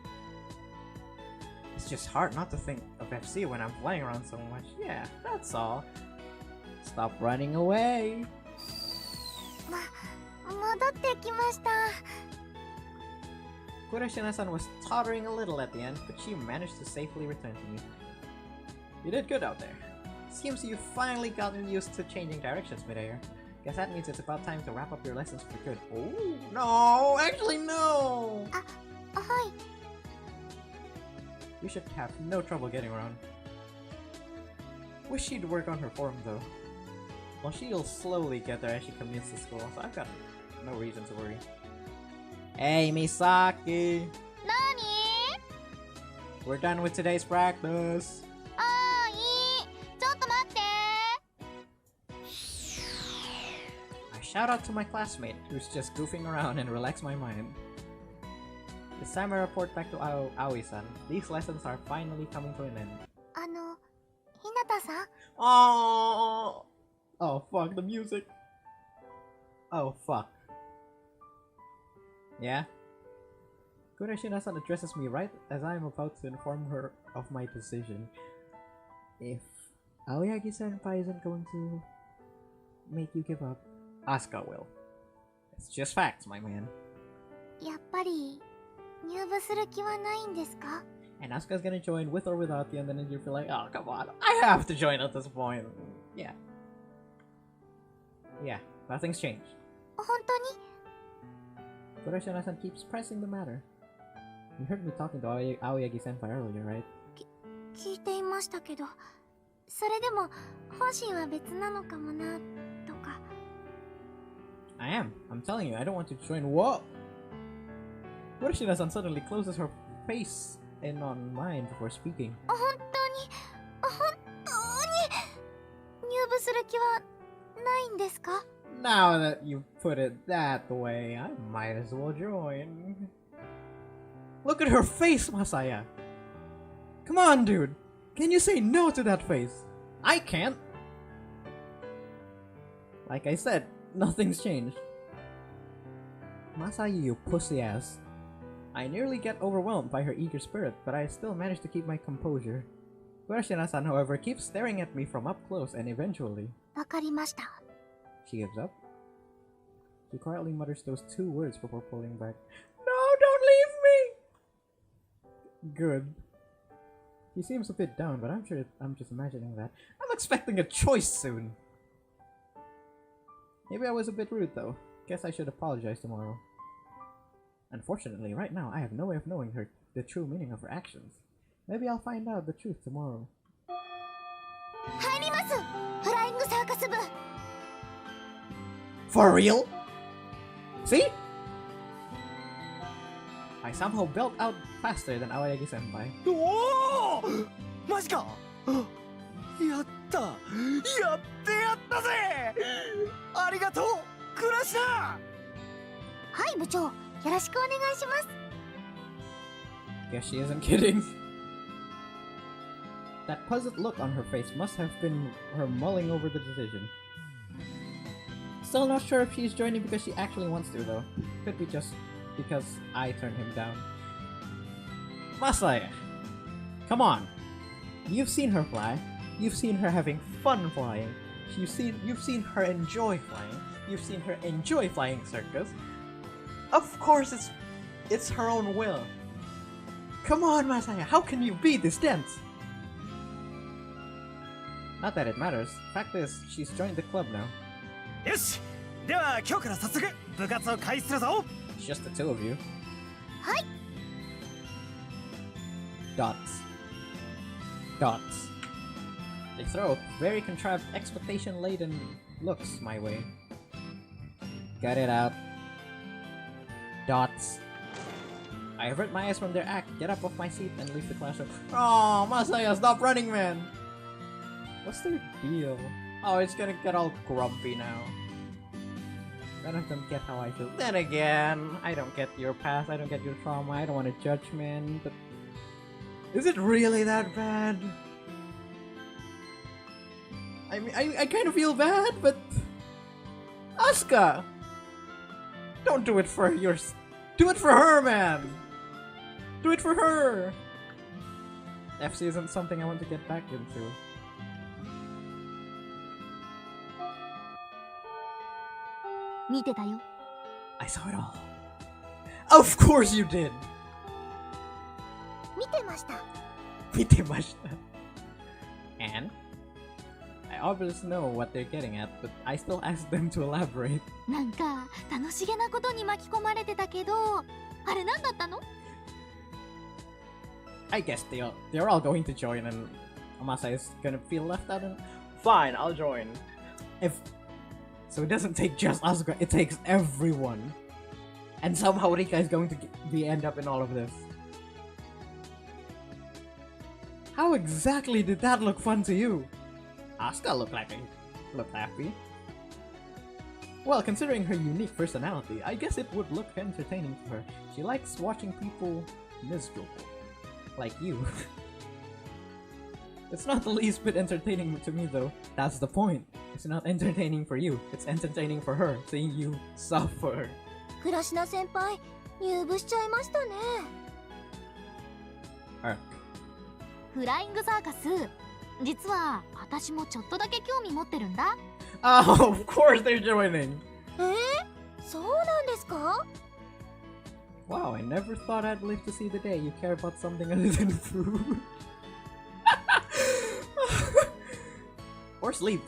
It's just hard not to think of FC when I'm flying around so much. Yeah, that's all. Stop running away. 戻ってきました。 Kurashina-san was tottering a little at the end, but she managed to safely return to me. You did good out there. Seems you've finally gotten used to changing directions midair. Guess that means it's about time to wrap up your lessons for good. Oh, no! Actually, no! はい。 You should have no trouble getting around. Wish she'd work on her form, though. Well, she'll slowly get there as she commutes to school, so I've got no reason to worry. Hey, Misaki! なに We're done with today's practice! あーいい。ちょっと待って。 I shout out to my classmate, who's just goofing around and relax my mind. It's time I report back to Aoi-san. These lessons are finally coming to an end. ひなたさん Oh! Oh, fuck, the music! Oh, fuck. Yeah? Kurashina-san addresses me right as I am about to inform her of my decision. If Aoyagi-senpai isn't going to make you give up, Asuka will. It's just facts, my man. やっぱり入部する気はないんですか And Asuka's gonna join with or without you, and then you feel like, oh, come on, I have to join at this point. Yeah. Yeah, nothing's changed. 本当に Kurashina-san keeps pressing the matter. You heard me talking to Aoyagi-senpai earlier, right? 聞いていましたけど、それでも本心は別なのかもなとか。 I am. I'm telling you, I don't want to join. Whoa! Kurashina-san suddenly closes her face in on mine before speaking. 本当に入部する気はないんですか Now that you put it that way, I might as well join. Look at her face, Masaya! Come on, dude! Can you say no to that face? I can't! Like I said, nothing's changed. Masaya, you pussy ass. I nearly get overwhelmed by her eager spirit, but I still manage to keep my composure. Kurashina-san, however, keeps staring at me from up close, and eventually... わかりました。 she gives up. She quietly mutters those 2 words before pulling back. No, don't leave me! Good. He seems a bit down, but I'm sure I'm just imagining that. I'm expecting a choice soon! Maybe I was a bit rude though. Guess I should apologize tomorrow. Unfortunately, right now, I have no way of knowing the true meaning of her actions. Maybe I'll find out the truth tomorrow. 入ります。フライングサーカス部。 For real? See? I somehow belt out faster than Aoyagi-senpai. おおマジかやったやってやったぜありがとうクラシナはい部長、よろしくお願いします。 Guess she isn't kidding. That puzzled look on her face must have been her mulling over the decision. Still not sure if she's joining because she actually wants to though. Could be just because I turned him down. Masaya! Come on! You've seen her fly. You've seen her having fun flying. You've seen her enjoy flying. You've seen her enjoy flying Circus. Of course it's her own will. Come on, Masaya, how can you be this dense? Not that it matters. Fact is, she's joined the club now. よしでは今日から早速部活を開始するぞ It's just the 2 of you. はい。 Dots. Dots. They throw very contrived, expectation-laden looks my way. Get it out. Dots. I avert my eyes from their act, get up off my seat, and leave the classroom. Oh, Masaya, stop running, man! What's their deal? Oh, it's gonna get all grumpy now. None of them get how I feel. Then again, I don't get your past, I don't get your trauma, I don't want to judge, man, but... Is it really that bad? I mean, I kind of feel bad, but... Asuka! Don't do it for yours. Do it for her, man! Do it for her! FC isn't something I want to get back into. I saw it all. Of course you did! 見てました。 Mitemashita. And? I obviously know what they're getting at, but I still ask them to elaborate. なんか楽しげなことに巻き込まれてたけど、あれ何だったの？ I guess they're all going to join and Amasa is gonna feel left out and... Fine, I'll join. So it doesn't take just Asuka, it takes everyone. And somehow Rika is going to end up in all of this. How exactly did that look fun to you? Asuka looked happy. Well, considering her unique personality, I guess it would look entertaining to her. She likes watching people miserable. Like you. It's not the least bit entertaining to me though. That's the point. It's not entertaining for you. It's entertaining for her, seeing you suffer. 倉科先輩、入部しちゃいましたね。フライングサーカス、実は私もちょっとだけ興味持ってるんだ。Oh, of course they're joining! そうなんですか？ Wow, I never thought I'd live to see the day you care about something other than food. Or sleep.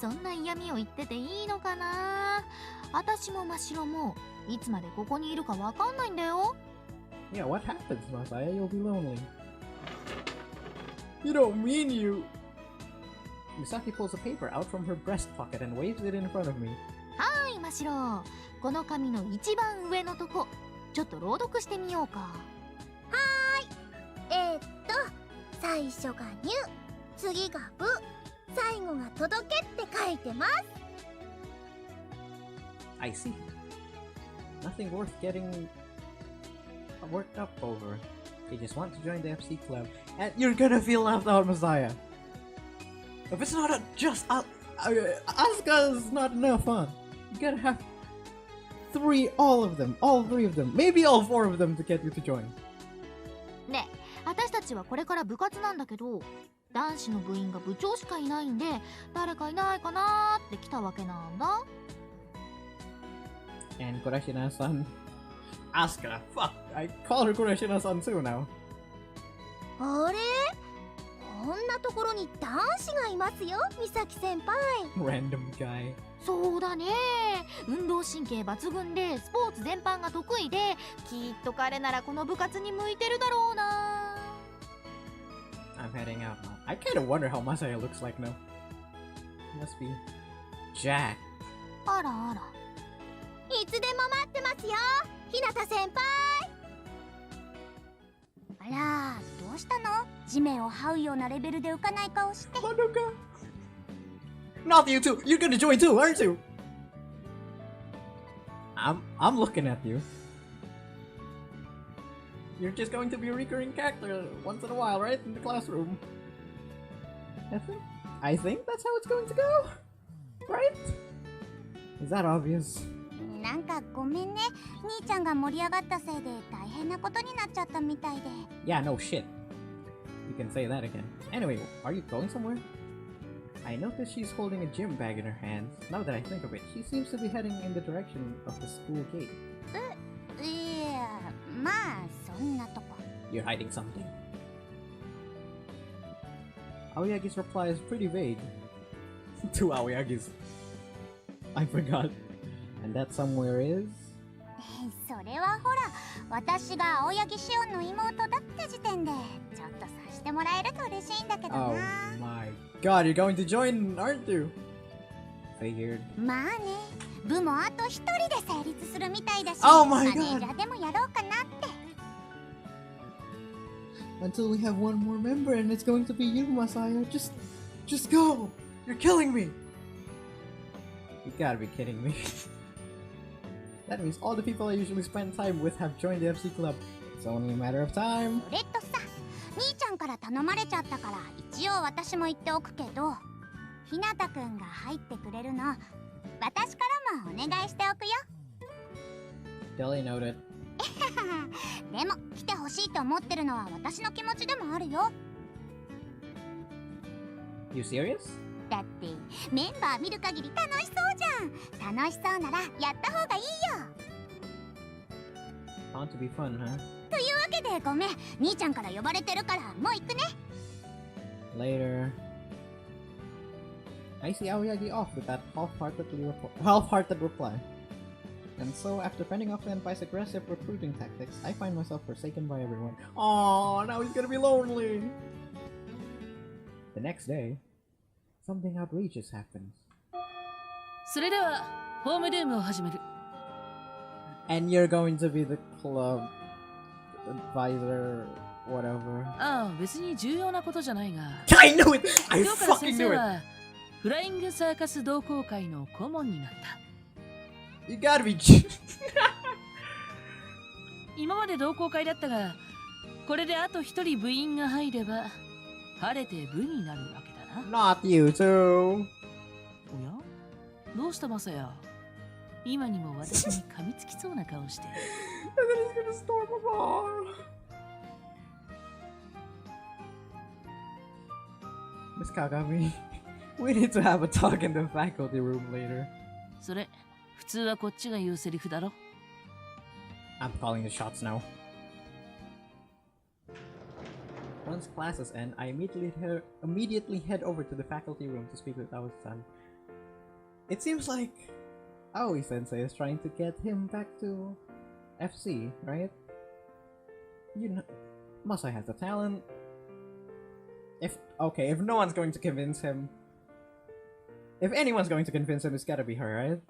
そんな嫌味を言ってていいのかな。私も真白もいつまでここにいるかわかんないんだよ。Yeah, what happens, Masaya? You'll be lonely. You don't mean you... Misaki pulls a paper out from her breast pocket and waves it in front of me. はい、真白。この紙の一番上のとこ、ちょっと朗読してみようか。はーい。最初がニュ、次がブ、最後が届けって書いてます。I see. Nothing worth getting worked up over. You just want to join the FC club, and you're gonna feel left out, Messiah. If it's not just Asuka's not enough fun, you gotta have all three of them, maybe all four of them to get you to join. ねえ、私たちはこれから部活なんだけど、男子の部員が部長しかいないんで、誰かいないかなーって来たわけなんだ。And Kurashina-san, Asuka, fuck, I call her Kurashina-san too now. あれ、こんなところに男子がいますよ、美咲先輩。 Random guy. そうだね、運動神経抜群でスポーツ全般が得意で、きっと彼ならこの部活に向いてるだろうな。 I'm heading out now. I kind of wonder how Masaya looks like now. Must be Jack. あらあら、いつでも待ってますよ、日向先輩。あら、どうしたの？地面を這うようなレベルで浮かない顔して。 Madoka! Not you too! You're gonna join too, aren't you? I'm looking at you. You're just going to be a recurring character once in a while, right? In the classroom. I think that's how it's going to go. Right? Is that obvious? なんかごめんね、兄ちゃんが盛り上がったせいで大変なことになっちゃったみたいで。 Yeah, no shit. You can say that again. Anyway, are you going somewhere? I noticed she's holding a gym bag in her hands. Now that I think of it, she seems to be heading in the direction of the school gate. いや、まあそんなとこ。 You're hiding something. Aoyagi's reply is pretty vague. Two Aoyagis. I forgot. And that somewhere is... それはほら、私が青柳しおんの妹だって時点でちょっとさしてもらえると嬉しいんだけどな。 Oh my god, you're going to join, aren't you? Figured. まあね、部もあと一人で成立するみたいだし、 Oh my マネ god! ージャーでもやろうかなって。 Until we have one more member and it's going to be you, Masaya. Just go! You're killing me! You gotta be kidding me. That means all the people I usually spend time with have joined the FC club. It's only a matter of time. それとさ、兄ちゃんから頼まれちゃったから一応私も言っておくけど、ひなたくんが入ってくれるの、私からもお願いしておくよ。 Duly noted. でも来てほしいと思ってるのは私の気持ちでもあるよ。 You serious? だってメンバー見る限り楽しそうじゃん。楽しそうならやった方がいいよ。 Bound to be fun, huh? というわけでごめん、兄ちゃんから呼ばれてるからもう行くね。 Later. I see Aoyagi off with that half-hearted reply. And so, after fending off Senpai's aggressive recruiting tactics, I find myself forsaken by everyone. Aww, now he's gonna be lonely! The next day, something outrageous happens. それではホームルームを始める。 And you're going to be the club advisor, whatever. ああ、別に重要なことじゃないが、 I knew it! I 今日から fucking 先生 knew it! はフライングサーカス同好会の顧問になった。 You gotta be... 今まで同好会だったが、これであと一人部員が入れば晴れて部になるわけだな。 Not you too! おや、どうしたマサヤ、今にも私に噛みつきそうな顔して。 And then he's gonna storm a bar! Miss Kagami, we need to have a talk in the faculty room later. それ、普通はこっちが言うセリフだろ。 I'm calling the shots now. Once classes end, I immediately head over to the faculty room to speak with Aoi-san. It seems like Aoi-sensei is trying to get him back to FC, right? You know, Masai has the talent. If no one's going to convince him, if anyone's going to convince him, it's gotta be her, right?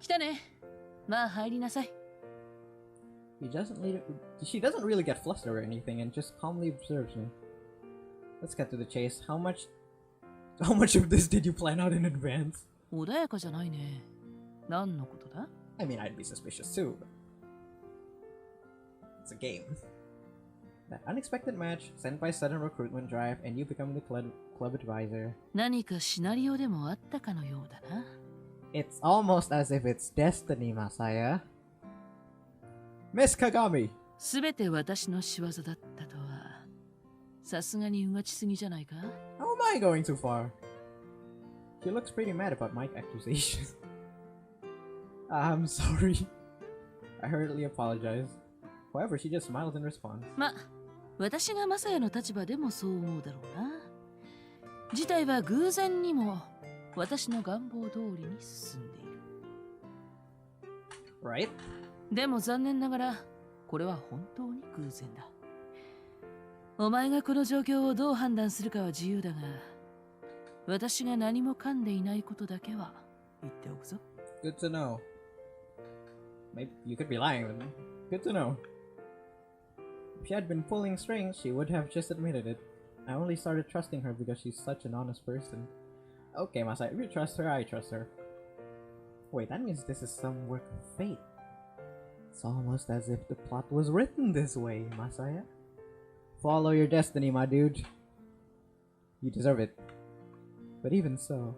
来たね。まあ入りなさい。 She doesn't really get flustered or anything and just calmly observes me. Let's get to the chase. How much of this did you plan out in advance? 穏やかじゃないね。何のことだ？ I mean, I'd be suspicious too, but it's a game. That unexpected match, Senpai's sudden recruitment drive, and you become the club advisor. 何かシナリオでもあったかのようだな。It's almost as if it's destiny, Masaya. Miss Kagami! すべて私の仕業だったとはさすがにうがちすぎじゃないか？ How am I going too far? She looks pretty mad about my accusations. I'm sorry. I hurriedly apologize. However, she just smiles in response. ま、私がマサヤの立場でもそう思うだろうな。事態は偶然にも私の願望通りに進んでいる。Right? でも残念ながらこれは本当に偶然だ。お前がこの状況をどう判断するかは自由だが、私が何も噛んでいないことだけは言っておくぞ。Good to know. Maybe you could be lying with me. Good to know. If she had been pulling strings, she would have just admitted it. I only started trusting her because she's such an honest person. Okay, Masaya, if you trust her, I trust her. Wait, that means this is some work of fate. It's almost as if the plot was written this way, Masaya. Follow your destiny, my dude. You deserve it. But even so...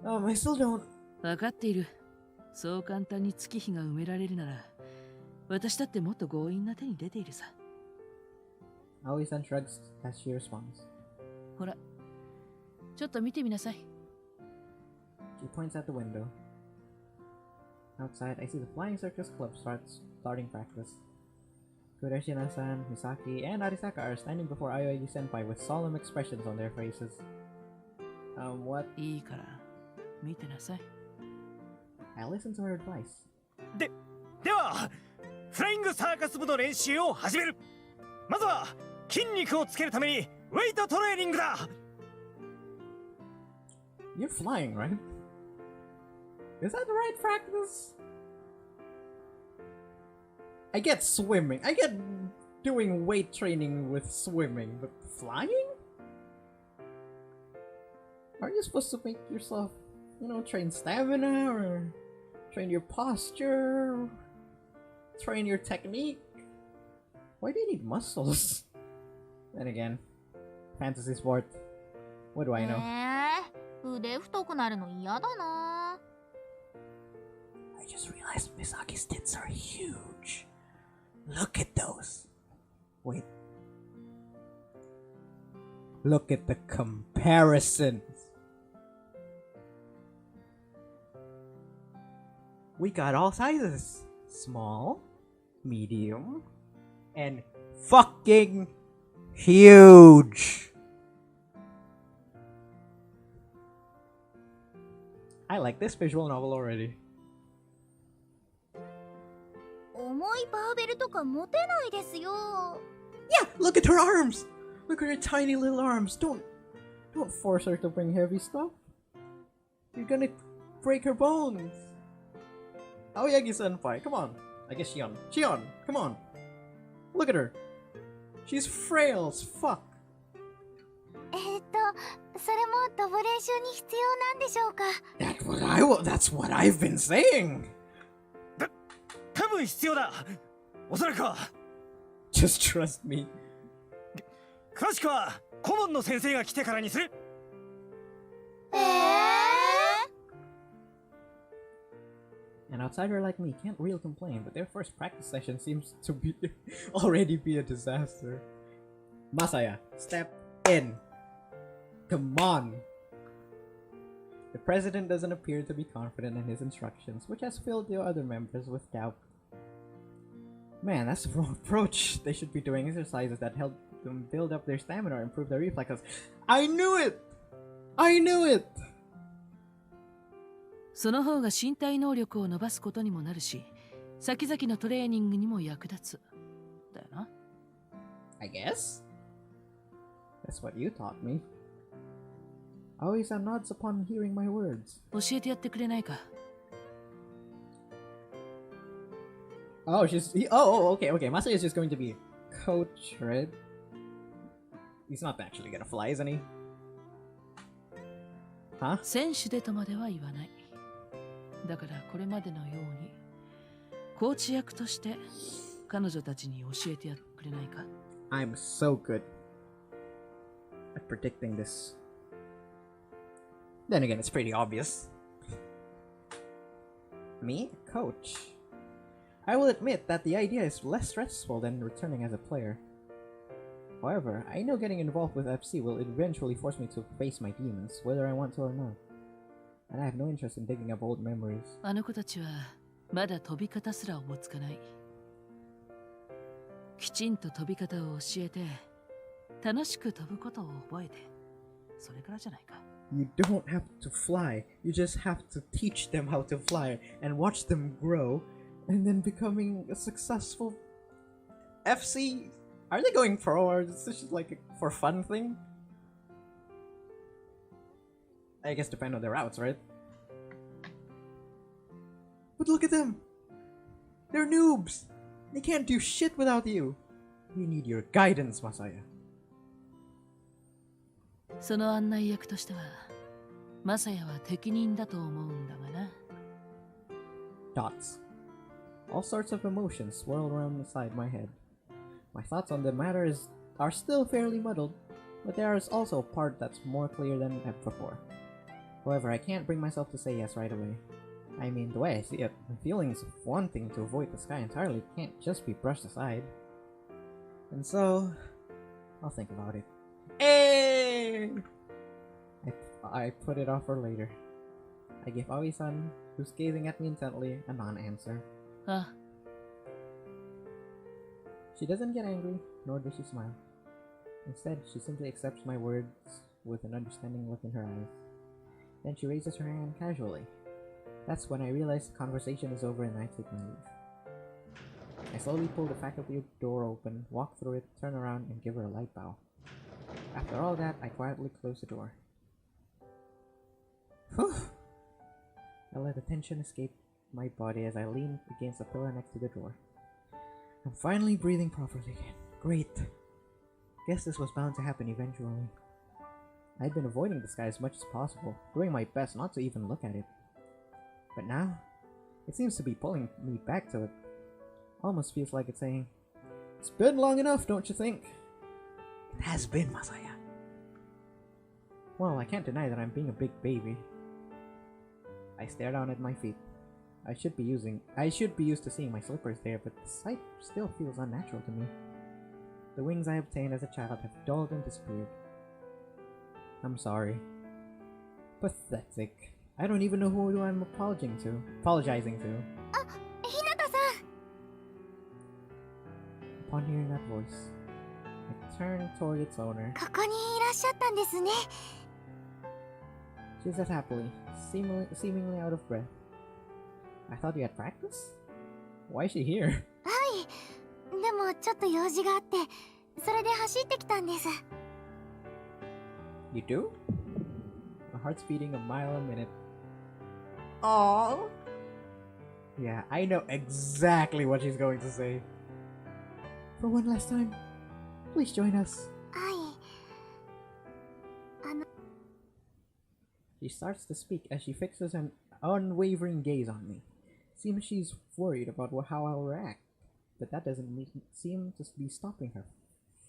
I still don't... 分かっている。そう簡単に月日が埋められるなら、私だってもっと強引な手に出ているさ。Aoi-san shrugs as she responds. ほら、ちょっと見てみなさい。She points at the window. Outside, I see the Flying Circus Club starting practice. Kureshina-san, Misaki, and Arisaka are standing before Aoyagi-senpai with solemn expressions on their faces. What? いいから、見てなさい。I listen to her advice. ではフライングサーカス部の練習を始める。まずは筋肉をつけるためにウェイトトレーニングだ。 You're flying, right? Is that the right practice? I get swimming. I get doing weight training with swimming, but flying? Are you supposed to make yourself, train stamina or train your posture, train your technique? Why do you need muscles? Then again, fantasy sport. What do I know? 腕太くなるの嫌だな。I just realized Misaki's tits are huge. Look at those. Wait. Look at the comparisons. We got all sizes. Small, medium, and fucking huge. I like this visual novel already. 重いバーベルとか持てないですよ。 Yeah, look at her arms. Look at her tiny little arms. Don't force her to bring heavy stuff. You're gonna break her bones. Aoyagi-senpai, come on. I guess Shion, come on. Look at her. She's frail as fuck. それもドブ練習に必要なんでしょうか。 That's what I've been saying. 多分必要だ。おそらくは。 Just trust me. 詳しくは顧問の先生が来てからにする。An outsider like me can't really complain, but their first practice session seems to be already be a disaster. Masaya, step in. Come on. The president doesn't appear to be confident in his instructions, which has filled the other members with doubt. Man, that's the wrong approach. They should be doing exercises that help them build up their stamina or improve their reflexes. I knew it! I knew it! その方が身体能力を伸ばすことにもなるし、先々のトレーニングにも役立つ。だよな。I guess? That's what you taught me. Aoi-san nods upon hearing my words. 教えてやってくれないか。Oh, okay. Masaya is just going to be coach, right? He's not actually gonna fly, isn't he? Huh? 選手でとまでは言わない。だからこれまでのように、コーチ役として彼女たちに教えてやってくれないか。I'm so good at predicting this. Then again, it's pretty obvious. Me? Coach. I will admit that the idea is less stressful than returning as a player. However, I know getting involved with FC will eventually force me to face my demons, whether I want to or not. And I have no interest in digging up old memories. あの子たちはまだ飛び方すらおぼつかない。きちんと飛び方を教えて、楽しく飛ぶことを覚えて、それからじゃないか。You don't have to fly, you just have to teach them how to fly and watch them grow and then becoming a successful FC. Are they going pro or is this just like a for fun thing? I guess depend on their routes, right? But look at them! They're noobs! They can't do shit without you! We need your guidance, Masaya. その案内役としては、マサヤは適任だと思うんだがな。Dots. All sorts of emotions swirl around inside my head. My thoughts on the matter are still fairly muddled, but there is also a part that's more clear than ever before. However, I can't bring myself to say yes right away. I mean, the way I see it, my feelings of wanting to avoid the sky entirely can't just be brushed aside. And so, I'll think about it. Hey! I put it off for later. I give Aoi-san, who's gazing at me intently, a non-answer. Ah. She doesn't get angry, nor does she smile. Instead, she simply accepts my words with an understanding look in her eyes. Then she raises her hand casually. That's when I realize the conversation is over and I take my leave. I slowly pull the faculty door open, walk through it, turn around, and give her a light bow. After all that, I quietly close the door. Whew! I let the tension escape my body as I lean against the pillar next to the door. I'm finally breathing properly again. Great. Guess this was bound to happen eventually. I'd been avoiding the sky as much as possible, doing my best not to even look at it. But now, it seems to be pulling me back to it. Almost feels like it's saying, "It's been long enough, don't you think?" It has been, Masaya. Well, I can't deny that I'm being a big baby. I stare down at my feet. I should be used to seeing my slippers there, but the sight still feels unnatural to me. The wings I obtained as a child have dulled and disappeared. I'm sorry. Pathetic. I don't even know who I'm apologizing to. ひなたさん Upon hearing that voice, I turn toward its owner. ここにいらっしゃったんですね She said happily, seemingly out of breath. I thought you had practice? Why is she here? はいでもちょっと用事があってそれで走ってきたんです You do? My heart's beating a mile a minute. Aww. Yeah, I know exactly what she's going to say. For one last time, please join us. はい She starts to speak as she fixes an unwavering gaze on me. Seems she's worried about how I'll react, but that doesn't seem to be stopping her.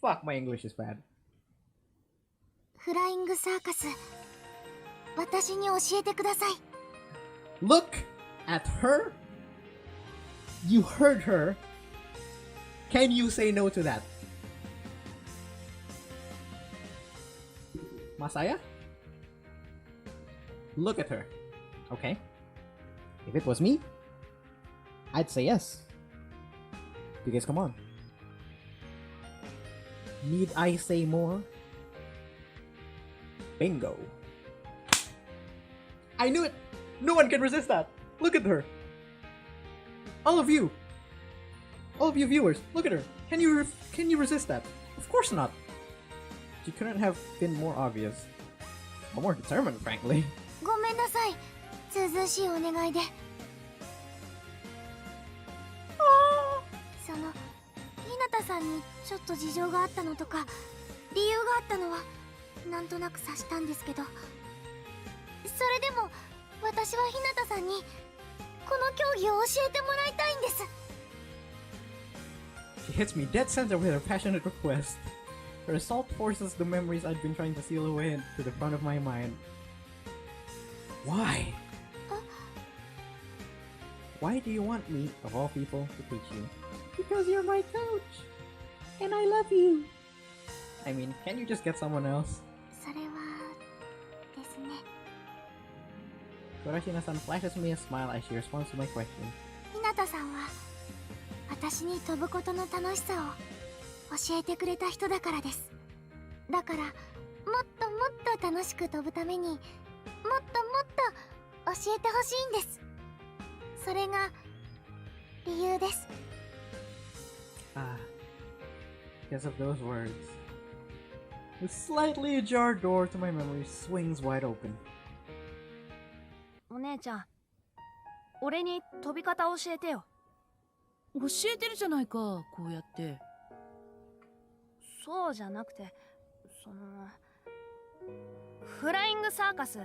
Fuck, my English is bad. フライングサーカス私に教えてください Look at her. You heard her. Can you say no to that? Masaya? Look at her. Okay. If it was me, I'd say yes. Because come on. Need I say more? Bingo. I knew it! No one can resist that! Look at her! All of you viewers, look at her! Can you resist that? Of course not! She couldn't have been more obvious. Or more determined, frankly. ごめんなさい涼しいお願いでそのひなたさんにちょっと事情があったのとか理由があったのはなんとなく察したんですけどそれでも私はひなたさんにこの競技を教えてもらいたいんです She hits me dead center with her passionate request. Her assault forces the memories I'd been trying to seal away into the front of my mind. Why? Why do you want me, of all people, to teach you? Because you're my coach! And I love you! I mean, can't you just get someone else? それはですね。 Kurashina-san flashes me a smile as she responds to my question. ひなたさんは私に飛ぶことの楽しさを教えてくれた人だからです。だからもっともっと楽しく飛ぶためにもっともっと教えてほしいんです。それが理由です。 Ah, because of those words. The slightly ajar door to my memory swings wide open. お姉ちゃん、俺に飛び方教えてよ。教えてるじゃないか、こうやって。そうじゃなくて、そのフライングサーカス教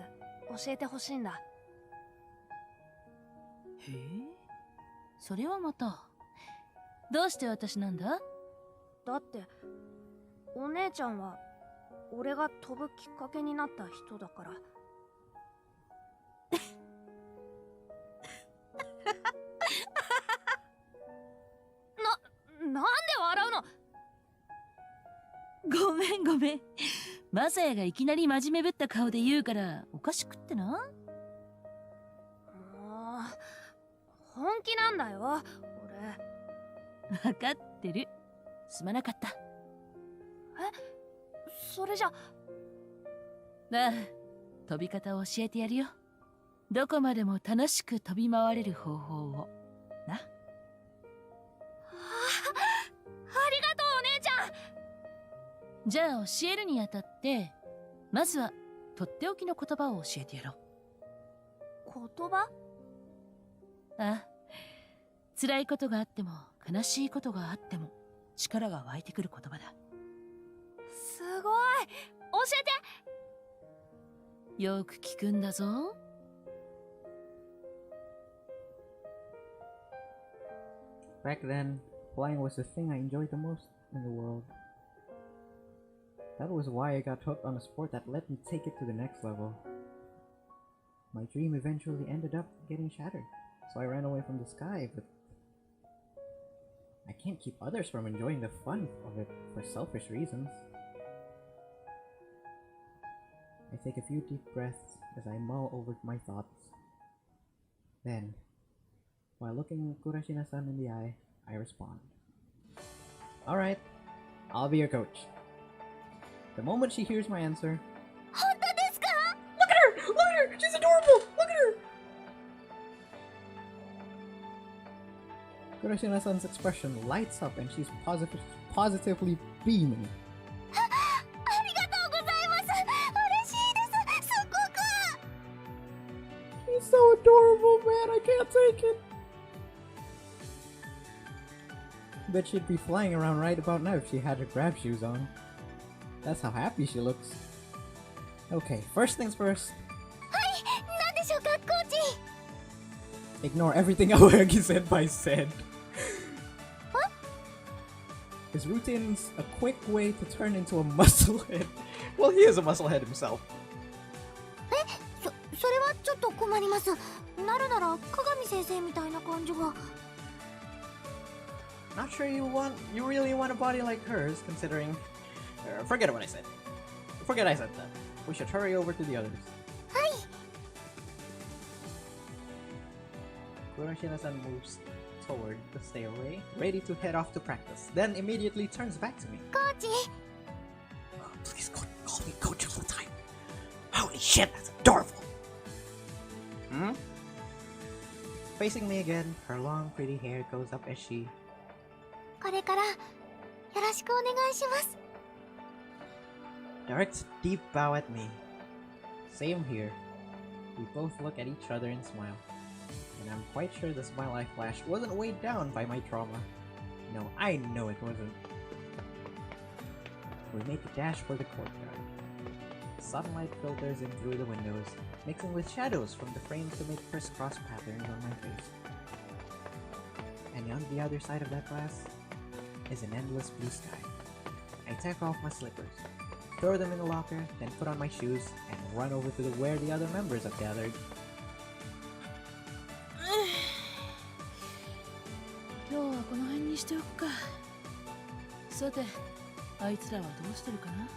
えてほしいんだ。へえ、それはまた。どうして私なんだ？だってお姉ちゃんは俺が飛ぶきっかけになった人だから。なんで笑うの？ごめんごめん。マサヤがいきなり真面目ぶった顔で言うからおかしくってな。もう本気なんだよ俺。分かってる。すまなかった。え、それじゃ。ああ、飛び方を教えてやるよ。どこまでも楽しく飛び回れる方法をな。ありがとうお姉ちゃん。じゃあ教えるにあたってまずはとっておきの言葉を教えてやろう。言葉？ああ、辛いことがあっても悲しいことがあっても力が湧いてくる言葉だ。すごい、教えて。よく聞くんだぞ。Back then, flying was the thing I enjoyed the most in the world. That was why I got hooked on a sport that let me take it to the next level. My dream eventually ended up getting shattered, so I ran away from the sky, but I can't keep others from enjoying the fun of it for selfish reasons. I take a few deep breaths as I mull over my thoughts. Then, while looking Kurashina-san in the eye, I respond. Alright, I'll be your coach. The moment she hears my answer... 本当ですか？ Look at her! Look at her! She's adorable! Look at her! Kurashina-san's expression lights up and she's positively beaming. ありがとうございます。嬉しいです。すごく。 She's so adorable, man! I can't take it! Bet she'd be flying around right about now if she had her grab shoes on. That's how happy she looks. Okay, first things first. はい、なんでしょうか、コーチ。 Ignore everything Aoyagi said by said. His routine's a quick way to turn into a musclehead. Well, he is a musclehead himself. それはちょっと困ります。なるなら鏡先生みたいな感じが。 Not sure you really want a body like hers, considering... forget what I said. Forget I said that. We should hurry over to the others. はい。 Kurashina-san moves toward the stairway, ready to head off to practice, then immediately turns back to me. コーチ。 Oh, please call me coach all the time. Holy shit, that's adorable! Hmm? Facing me again, her long pretty hair goes up as she... これからよろしくお願いします。 directs a deep bow at me. Same here. We both look at each other and smile. And I'm quite sure the smile I flashed wasn't weighed down by my trauma. No, I know it wasn't. We make a dash for the courtyard. Sunlight filters in through the windows, mixing with shadows from the frames to make crisscross patterns on my face. And on the other side of that glass is an endless blue sky. I take off my slippers, throw them in the locker, then put on my shoes and run over to where the other members have gathered. しておくか。さて、あいつらはどうしてるかな。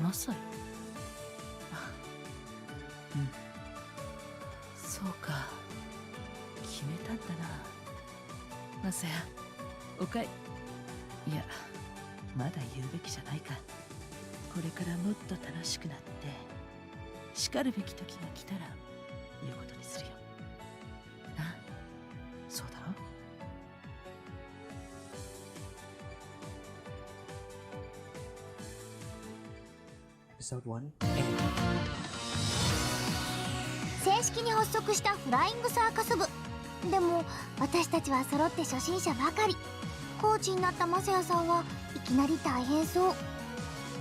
マサヤ。あ、うん。そうか。決めたんだな。マサヤ、おかい。いや、まだ言うべきじゃないか。これからもっと楽しくなって、叱るべき時が来たら言うことにするよ。な、そうだろ。Episode 1. 正式に発足したフライングサーカス部。でも私たちは揃って初心者ばかり。コーチになったマサヤさんはいきなり大変そう。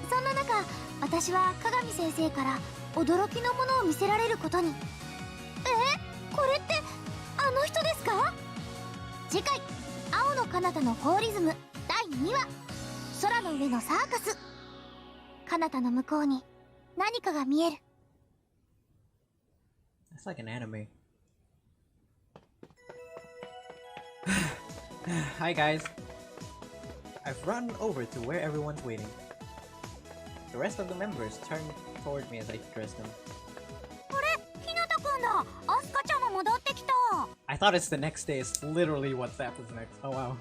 そんな中、私は鏡先生から驚きのものを見せられることに。これってあの人ですか？次回、青の彼方のフォーリズム第2話、空の上のサーカス。彼方の向こうに何かが見える。 It's like an anime. Hi guys. I've run over to where everyone's waiting. The rest of the members turned toward me as I addressed them. あれ、ひなたくんだ。アスカちゃんも戻ってきた。 I thought it's the next day. It's literally what happens next. Oh wow.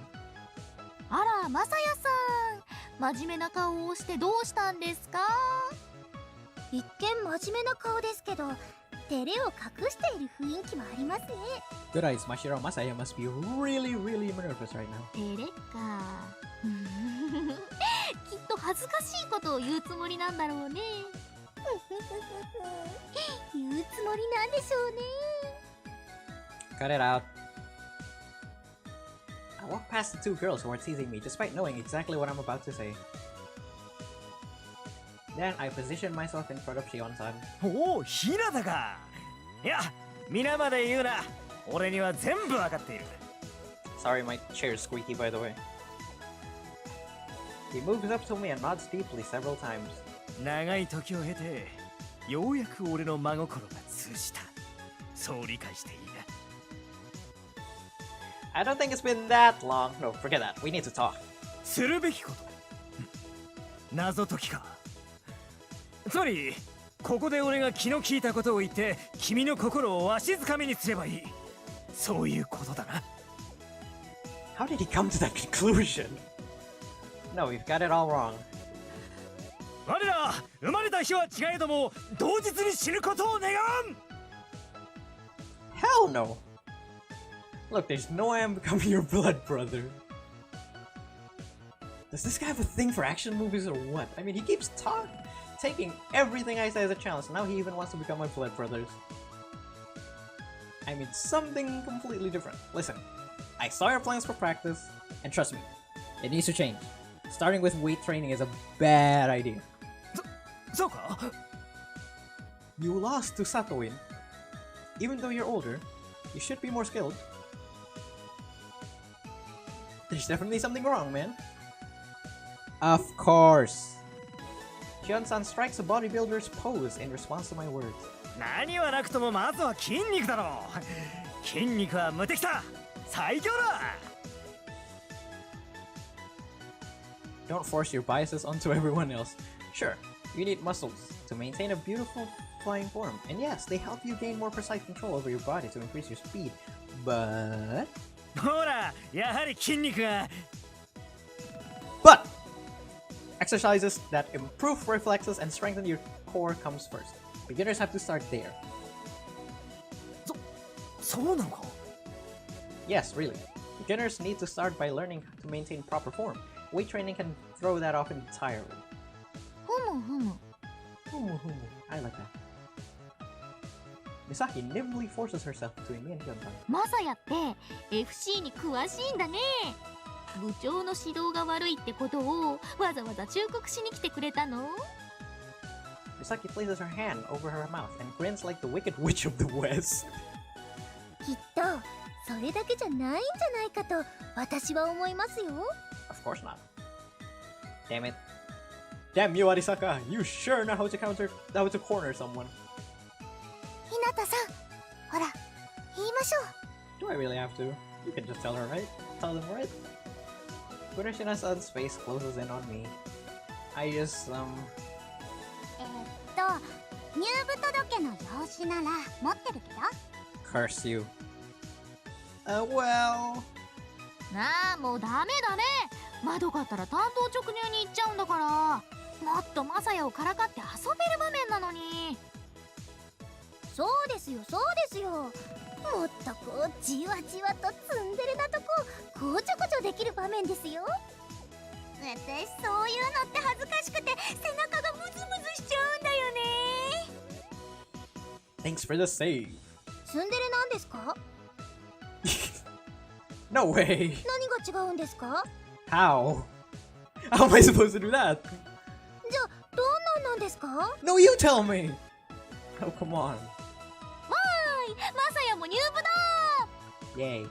あら、マサヤさん、真面目な顔をしてどうしたんですか？一見真面目な顔ですけど、照れを隠している雰囲気もありますね。 Good eyes, Mashiro Masaya must be really nervous right now. 照れか。きっと恥ずかしいことを言うつもりなんだろうね。言うつもりなんでしょうね。 Cut it out. I walked past the two girls who were teasing me despite knowing exactly what I'm about to say. Then I positioned myself in front of Shion-san. おお、ひなたか。いや、皆まで言うな。俺には全部わかっている。 Sorry, my chair's squeaky by the way. He moves up to me and nods deeply several times. 長い時を経て、ようやく俺の真心が通じた。そう理解していいな。I don't think it's been that long. No, forget that. We need to talk. するべきこと。謎解きか。つまり、ここで俺が気の利いたことを言って、君の心をわしづかみにすればいい。そういうことだな。How did he come to that conclusion? No, we've got it all wrong. 我ら生まれた日は違えども同日に死ぬことを願わん。 Hell no! Look, there's no way I'm becoming your blood brother. Does this guy have a thing for action movies or what? I mean, he keeps taking everything I say as a challenge, and now he even wants to become my blood brothers. I mean, something completely different. Listen, I saw your plans for practice, and trust me, it needs to change. Starting with weight training is a bad idea. そうか。 You lost to Satoin. Even though you're older, you should be more skilled. There's definitely something wrong, man. Of course. Hyun-san strikes a bodybuilder's pose in response to my words. 何はなくともまずは筋肉だろう。筋肉は無敵だ。最強だ。 Don't force your biases onto everyone else. Sure, you need muscles to maintain a beautiful flying form. And yes, they help you gain more precise control over your body to increase your speed. But... ほら、やはり筋肉が。 But! Exercises that improve reflexes and strengthen your core comes first. Beginners have to start there. そうなのか。 Yes, really. Beginners need to start by learning to maintain proper form. Weight training can throw that off entirely. ふむふむ。 I like that. Misaki nimbly forces herself between me and Hyun-san. マサヤって FC に詳しいんだね。部長の指導が悪いってことをわざわざ忠告しに来てくれたの？ Misaki places her hand over her mouth and grins like the Wicked Witch of the West. きっとそれだけじゃないんじゃないかと私は思いますよ。 Of course not. Damn it. Damn you, Arisaka! You sure know how to corner someone. ひなたさん、ほら、言いましょう。 Do I really have to? You can just tell her, right? Tell them, right? Kurashina-san's face closes in on me. I just, 入部届の用紙なら持ってるけど。 curse you. Well... なあ、もうダメダメ。まどかったら担当直入に行っちゃうんだから。もっとマサヤをからかって遊べる場面なのに。そうですよそうですよ。もっとこうじわじわとツンデレなとここうちょこちょできる場面ですよ。私そういうのって恥ずかしくて背中がムズムズしちゃうんだよね。 Thanks for the save. ツンデレなんですか？ No way! 何が違うんですか？ How? How am I supposed to do that? じゃあどんなんなんですか？ No, you tell me! Oh, come on. わーい、マサヤも入部だ。 Yay.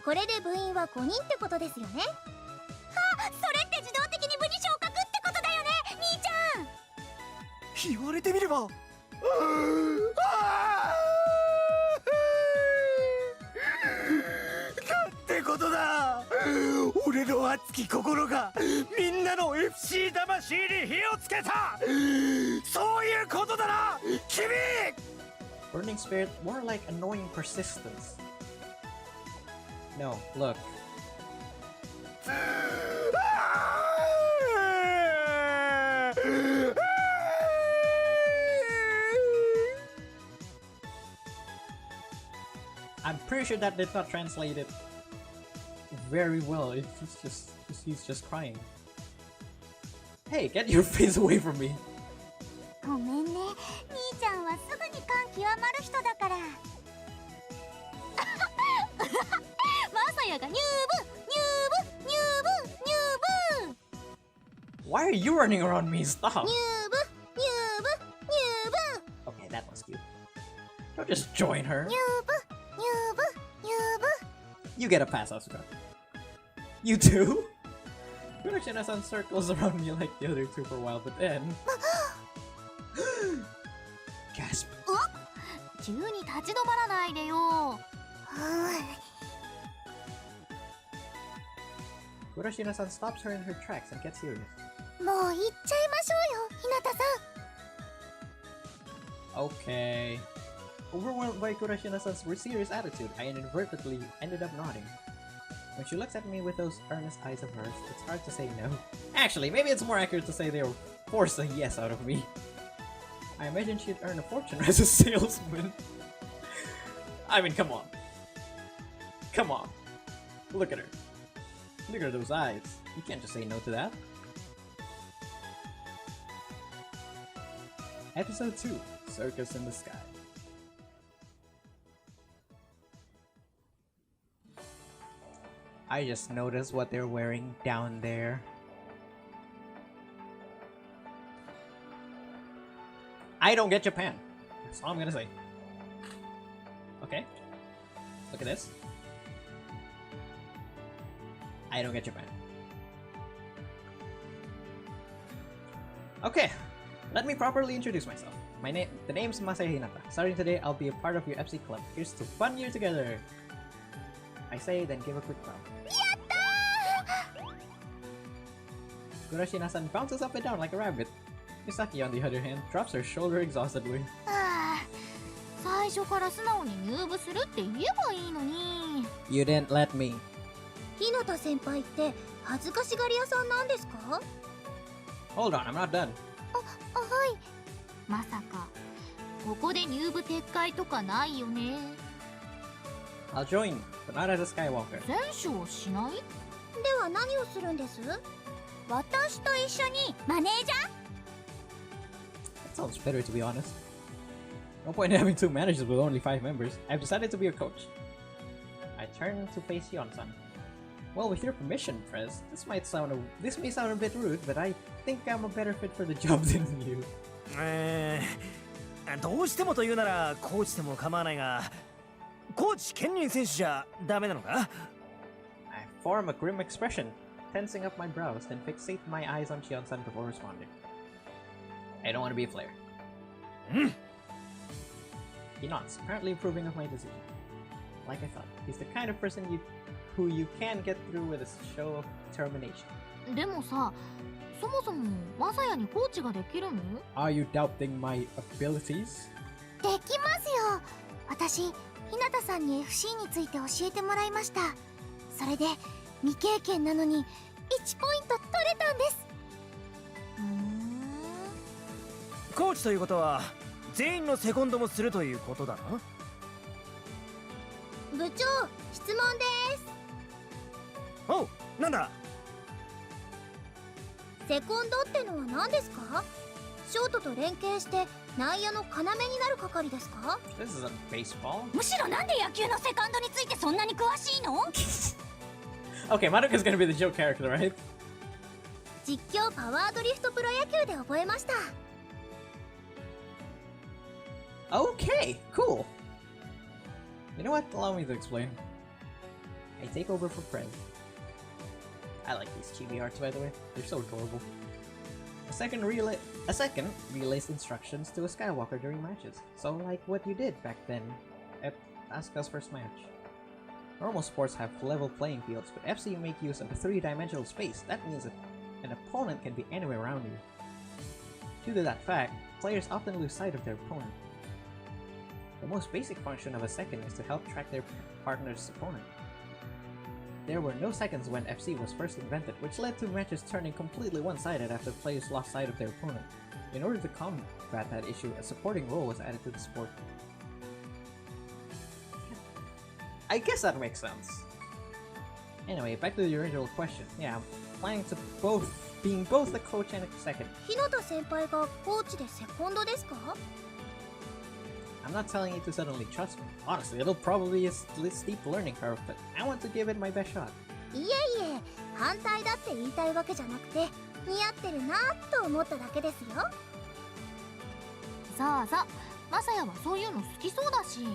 これで部員は5人ってことですよね。あ、それって自動的に部に昇格ってことだよね、兄ちゃん。言われてみれば。なんてことだ。俺の熱き心がみんなの FC 魂に火をつけた。そういうことだな、君。 Burning spirit, more like annoying persistence. No, look. I'm pretty sure that did not translate it very well. He's just crying. Hey, get your face away from me. ごめんね、兄ちゃんはすぐに感極まる人だから。マサヤが入部入部入部入部。 Why are you running around me? Stop. 入部入部入部 Okay, that was cute. Don't just join her. 入部入部入部。 You get a pass, Asuka. You too? Kurashina-san circles around me like the other two for a while, but then... Gasp. 急に立ち止まらないでよ。 Kurashina-san stops her in her tracks and gets serious. もう行っちゃいましょうよ、日向さん。 Okay. Overwhelmed by Kurashina-san's serious attitude, I inadvertently ended up nodding. When she looks at me with those earnest eyes of hers, it's hard to say no. Actually, maybe it's more accurate to say they were forced a yes out of me. I imagine she'd earn a fortune as a salesman. I mean, come on. Come on. Look at her. Look at those eyes. You can't just say no to that. Episode 2, Circus in the Sky. I just noticed what they're wearing down there. I don't get Japan. That's all I'm gonna say. Okay. Look at this. I don't get Japan. Okay. Let me properly introduce myself. The name's Masaya Hinata. Starting today, I'll be a part of your FC club. Here's to fun year together. I say, then give a quick bow. Kurashina-san bounces up and down like a rabbit. Misaki, on the other hand, drops her shoulder exhaustedly. ああ、最初から素直に入部するって言えばいいのに。 You didn't let me. 日向先輩って恥ずかしがり屋さんなんですか？ Hold on, I'm not done. あ、はい。まさかここで入部撤回とかないよね。 I'll join, but not as a Skywalker. 選手をしない？では何をするんです？私と一緒にマネージャー？ That sounds better, to be honest. No point in having two managers with only 5 members. I've decided to be a coach. I turn to face Yon-san. Well, with your permission, Prez, this may sound a bit rude, but I think I'm a better fit for the job than you. どうしてもというならコーチでも構わないが、コーチ兼任選手じゃダメなのか？ I form a grim expression, tensing up my brows, then fixate my eyes on Shion-san before responding. I don't want to be a flare. He nods, apparently approving of my decision. like I thought. He's the kind of person who you can get through with a show of determination. でもさ、そもそもマサヤにコーチができるの？ Are you doubting my abilities? できますよ。私、日向さんに FC について教えてもらいました。それで未経験なのに1ポイント取れたんです。コーチということは全員のセコンドもするということだな。部長、質問です。おう、なんだ。セコンドってのは何ですか？ショートと連携して内野の要になる係ですか？ This is a baseball? むしろなんで野球のセカンドについてそんなに詳しいの？ Okay, Madoka's gonna be the joke character, right? 実況パワードリフトプロ野球で覚えました。Okay, cool. You know what? Allow me to explain. I take over for Pred. I like these chibi arts, by the way. They're so adorable. A second relays instructions to a Skywalker during matches. So like what you did back then at Asuka's first match. Normal sports have level playing fields, but FC make use of a three-dimensional space. That means that an opponent can be anywhere around you. Due to that fact, players often lose sight of their opponent. The most basic function of a second is to help track their partner's opponent. There were no seconds when FC was first invented, which led to matches turning completely one-sided after players lost sight of their opponent. In order to combat that issue, a supporting role was added to the sport. I guess that makes sense. Anyway, back to the original question. Yeah, I'm planning to being both the coach and a second. 日向先輩がコーチでセコンドですか？ I'm not telling you to suddenly trust me. Honestly, it'll probably be a steep learning curve, but I want to give it my best shot. いえいえ、反対だって言いたいわけじゃなくて、似合ってるなと思っただけですよ。そうそう、マサヤはそういうの好きそうだし、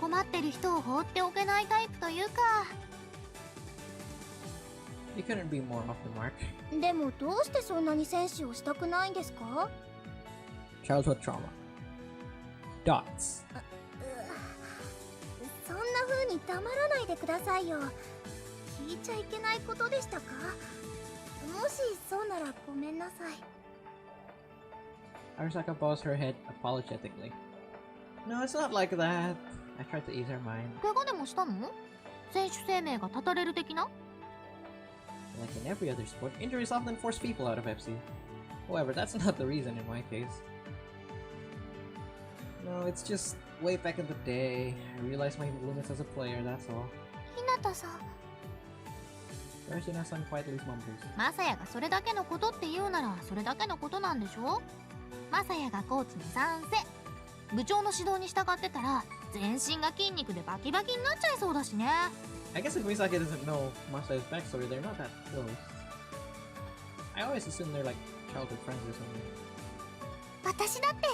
困ってる人を放っておけないタイプというか。You couldn't be more off the mark. でもどうしてそんなに選手をしたくないんですか？ Childhood trauma. Dots. そんな風に黙らないでくださいよ。聞いちゃいけないことでしたか？もしそうならごめんなさい。 Arasaka bows her head apologetically. No, it's not like that. I tried to ease her mind. 怪我でもしたの？選手生命が絶たれる的な？ Like in every other sport, injuries often force people out of FC. However, that's not the reason in my case. No, it's just way back in the day. I realized my limits as a player, that's all. 日向さん。 Yoshina-san quietly mumbles. マサヤがそれだけのことって言うならそれだけのことなんでしょ？マサヤがコーチに賛成。部長の指導に従ってたら全身が筋肉でバキバキになっちゃいそうだしね。 I guess if Misaki doesn't know Masa's backstory, they're not that close. I always assume they're like childhood friends or something. 私だって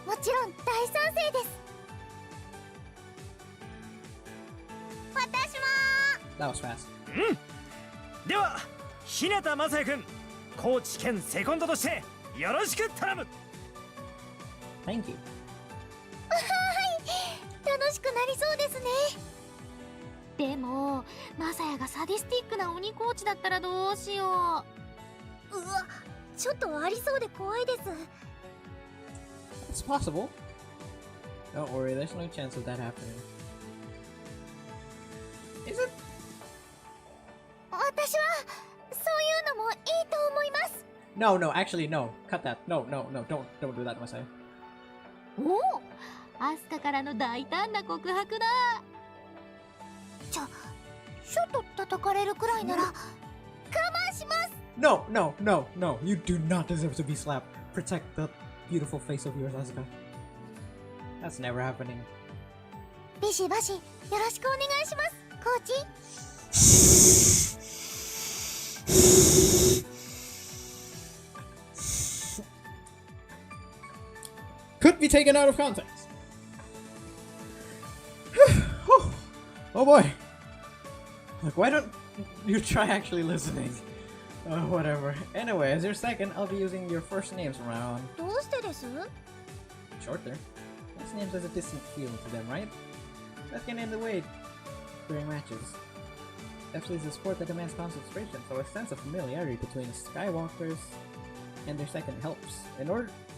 もちろん大賛成です。私も。 That was fast. では日向雅也君、コーチ兼セコンドとしてよろしく頼む。 Thank you. 楽しくなりそうですね。でもマサヤがサディスティックな鬼コーチだったらどうしよう。うわ、ちょっとありそうで怖いです。 It's possible. Don't worry, there's no chance of that happening. Is it? 私はそういうのもいいと思います。 No, no, actually, no. Cut that. No, no, no, don't do that, Masai. おお、アスカからの大胆な告白だ。ちょっと叩かれるくらいなら我慢します。 No, no, no, no. You do not deserve to be slapped. Protect the beautiful face of yours, Asuka. That's never happening. ビシバシよろしくお願いします、コーチ。 Could be taken out of context. Oh boy. Like, why don't you try actually listening? Whatever. Anyway, as your second, I'll be using your first names from now on. どうしてです？ Short there. Last names has a distant feel to them, right? That can end the way during matches. FC is a sport that demands concentration, so a sense of familiarity between Skywalkers and their second helps.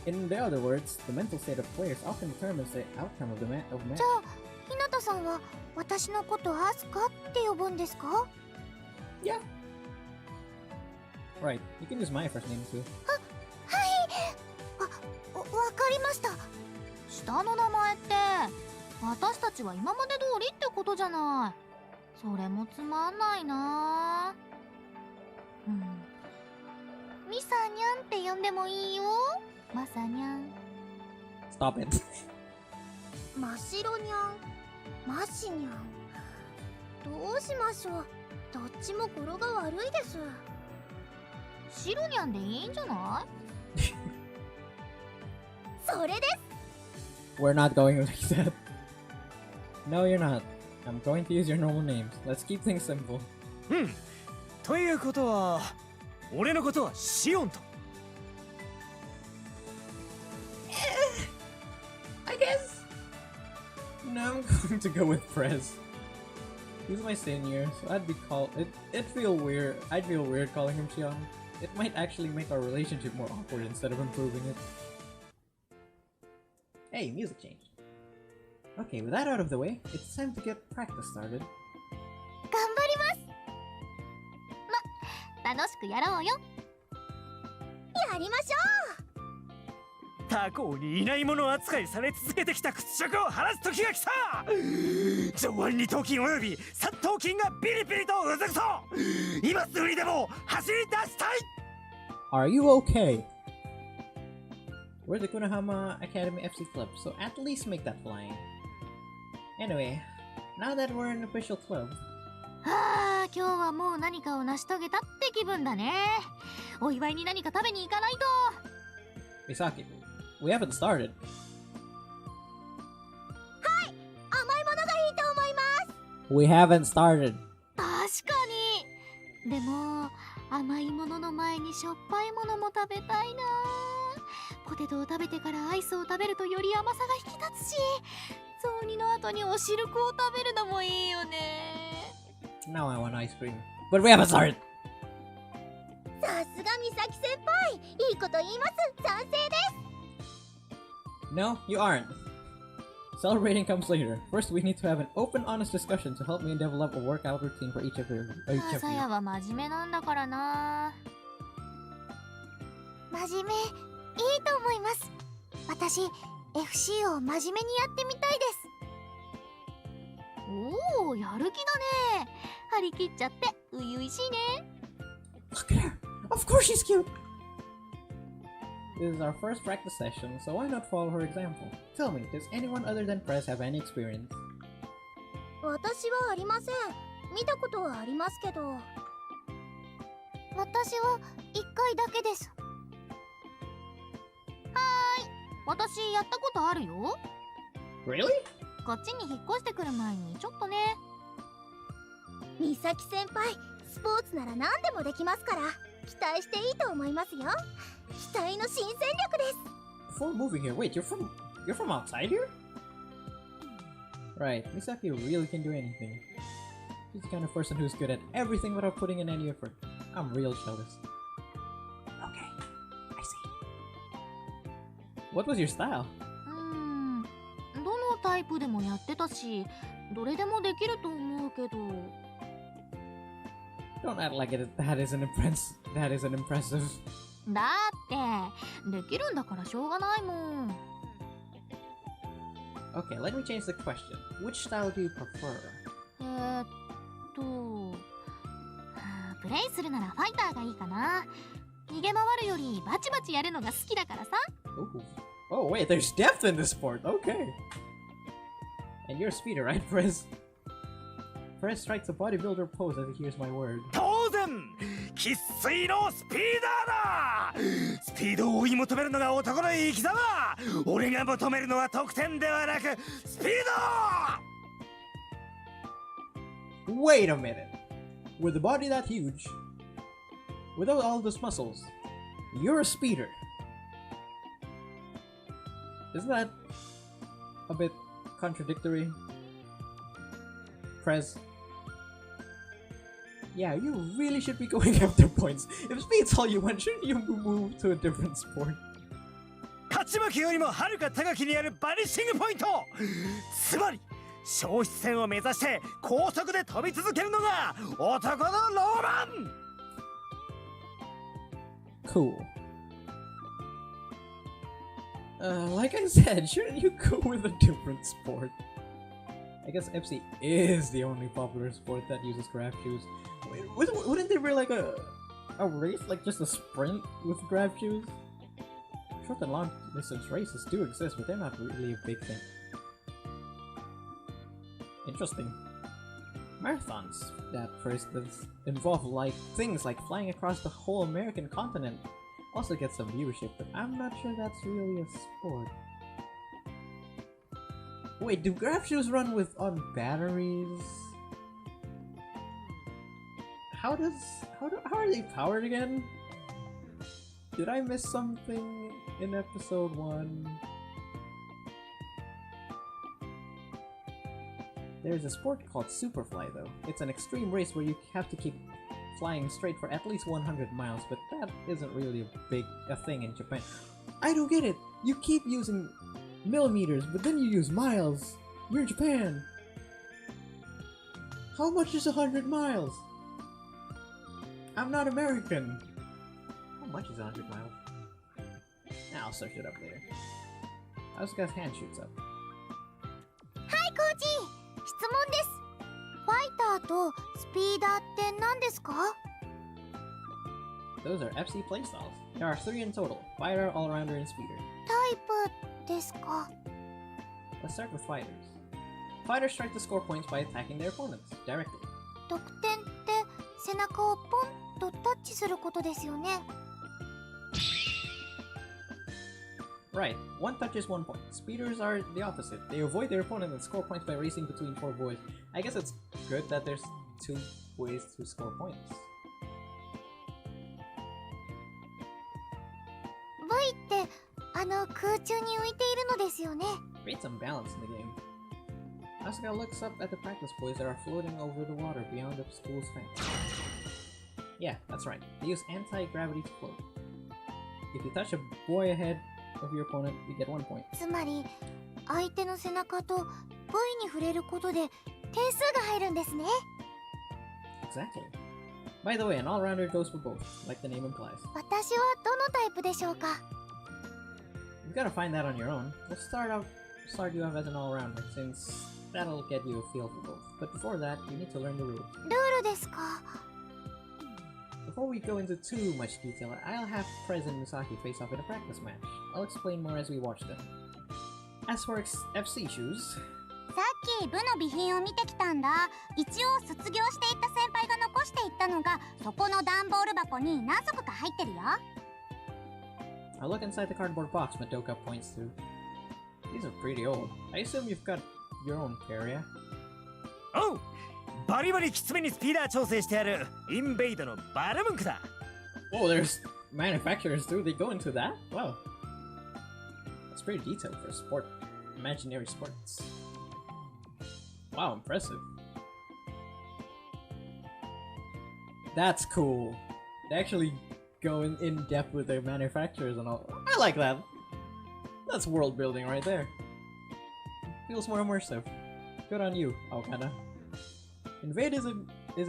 In the other words, the mental state of players often determines the outcome of the match. じゃあひなたさんは私のことアスカって呼ぶんですか？ Yeah. Right, you can use my first name too. はい。わかりました。下の名前って私たちは今まで通りってことじゃない。それもつまんないな。ミサニャンって呼んでもいいよ。マサニャン。 Stop it. 真っ白にゃん、マシにゃん。どうしましょう。どっちも語呂が悪いです。シロニャンでいいんじゃない？それです。 We're not going like that. No, you're not. I'm going to use your normal names. Let's keep things simple. ということは俺のことはシオンと。 I guess. No, I'm going to go with Prez. He's my senior, so I'd feel weird. I'd feel weird calling him Xiong. It might actually make our relationship more awkward instead of improving it. Hey, music changed. Okay, with that out of the way, it's time to get practice started. 頑張ります。楽しくやろうよ。やりましょう。他校にいないもの扱いされ続けてきた屈辱を晴らす時が来た。上腕二頭筋および三頭筋がピリピリとうずくと今すぐにでも走り出したい。 Are you okay? We're the Kunahama Academy FC Club, so at least make that flying. Anyway, now that we're an official club, はあ、今日はもう何かを成し遂げたって気分だね。お祝いに何か食べに行かないと。 Misaki, we haven't started. 甘いものがいいと思います。 We haven't started. 確かに。でも甘いものの前にしょっぱいものも食べたいな。ポテトを食べてからアイスを食べるとより甘さが引き立つし、雑煮の後におしるこを食べるのもいいよね。 Now I want ice cream. But we haven't started! さすが美咲先輩、いいこと言います。賛成です。 No, you aren't. Celebrating comes later. First, we need to have an open, honest discussion to help me develop a workout routine for each of you. さやは真面目なんだからな。真面目、いいと思います。私、FC を真面目にやってみたいです。おお、やる気だね。張り切っちゃって初々しいね。 Look at her! Of course she's cute! This is our first practice session, so why not follow her example? Tell me, does anyone other than Press have any experience? 私はありません。見たことはありますけど。私は1回だけです。私やったことあるよ。 Really? こっちに引っ越してくる前にちょっとね。美咲先輩、スポーツなら何でもできますから、期待していいと思いますよ。期待の新戦力です。 Before moving here, wait, you're from outside here? Right, Misaki really can do anything. She's the kind of person who's good at everything without putting in any effort. I'm real jealous. Okay, I see. What was your style? どのタイプでもやってたし、どれでもできると思うけど。 Don't act like that isn't impressive. だってできるんだからしょうがないもん。 Okay, let me change the question. Which style do you prefer? プレイするならファイターがいいかな。逃げ回るよりバチバチやるのが好きだからさ。 Oh wait, there's depth in this sport. Okay. And you're a speeder, right, Prez? Prez strikes a bodybuilder pose as he hears my word. 当然生粋のスピーダーだ。スピードを追い求めるのが男の生き様。俺が求めるのは得点ではなくスピード。 Wait a minute. With a body that huge, without all those muscles, you're a speeder. Isn't that a bit contradictory? Prez, Yeah, you really should be going after points. If speed's all you want, shouldn't you move to a different sport? 勝ち負けよりもはるか高きにあるバニッシングポイント、つまり消失線を目指して高速で飛び続けるのが男のローマン。 Cool. Like I said, shouldn't you go with a different sport? I guess FC is the only popular sport that uses grab shoes. Wait, wouldn't there be like a race, like just a sprint with grab shoes? Short and long distance races do exist, but they're not really a big thing. Interesting. Marathons that, for instance, involve things like flying across the whole American continent also get some viewership, but I'm not sure that's really a sport. Wait, do grab shoes run on batteries? How are they powered again? Did I miss something in episode 1? There's a sport called Superfly though. It's an extreme race where you have to keep flying straight for at least 100 miles, but that isn't really a thing in Japan. I don't get it! You keep using millimeters, but then you use miles! You're Japan! How much is 100 miles? I'm not American! How much is 100 miles? I'll search it up later. I also got hand shoots up. はいコーチ、質問です。ファイターとスピーダーって何ですか？ Those are FC playstyles. There are 3 in total: fighter, all-rounder, and speeder. タイプですか？ Let's start with fighters. Fighters try to score points by attacking their opponents directly. 得点って背中をポンとタッチすることですよね。 Right, 1 touch is 1 point. Speeders are the opposite. They avoid their opponent and score points by racing between 4 boys. I guess it's good that there's 2 ways to score points. V って空中に浮いているのですよね。 Create some balance in the game. Asuka looks up at the practice boys that are floating over the water beyond the school's fence. Yeah, that's right. They use anti-gravity to float. If you touch a boy ahead of your opponent, you get 1 point. つまり相手の背中と V に触れることで点数が入るんですね。 Exactly. By the way, an all-rounder goes for both, like the name implies. 私はどのタイプでしょうか？ You've got to find that on your own. Let's start you off as an all-rounder, since that'll get you a feel for both. But before that, you need to learn the rules. ルールですか？ Before we go into too much detail, I'll have Prez and Misaki face off in a practice match. I'll explain more as we watch them. As for FC shoes... さっき部の備品を見てきたんだ。一応卒業していった先輩が残していったのがそこの段ボール箱に何足か入ってるよ。 I'll look inside the cardboard box Madoka points to. These are pretty old. I assume you've got your own carrier. おう、バリバリきつめにスピーダー調整してあるインベイドのバルムンクだ。 Oh, there's manufacturers too. They go into that? Wow. That's pretty detailed for imaginary sports. Wow, impressive. That's cool. They actually go in depth with their manufacturers and all. I like that. That's world building right there. Feels more immersive. Good on you, Okada. Invade is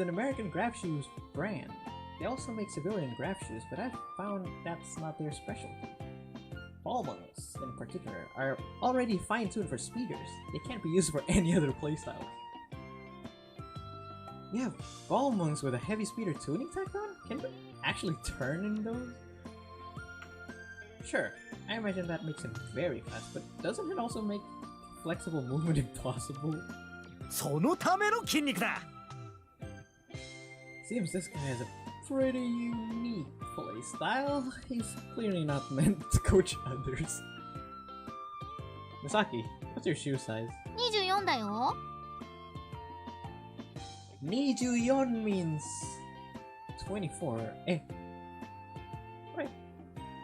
an American grab shoes brand. They also make civilian grab shoes, but I've found that's not their specialty. Ball models, in particular, are already fine-tuned for speeders. They can't be used for any other playstyle. You have ball monks with a heavy speeder tuning tacked on? Can you actually turn in those? Sure, I imagine that makes it very fast, but doesn't it also make flexible movement impossible? そのための筋肉だ。 Seems this guy has a pretty unique playstyle. He's clearly not meant to coach others. Misaki, what's your shoe size? 24だよ。 24 means 24. Eh. Right.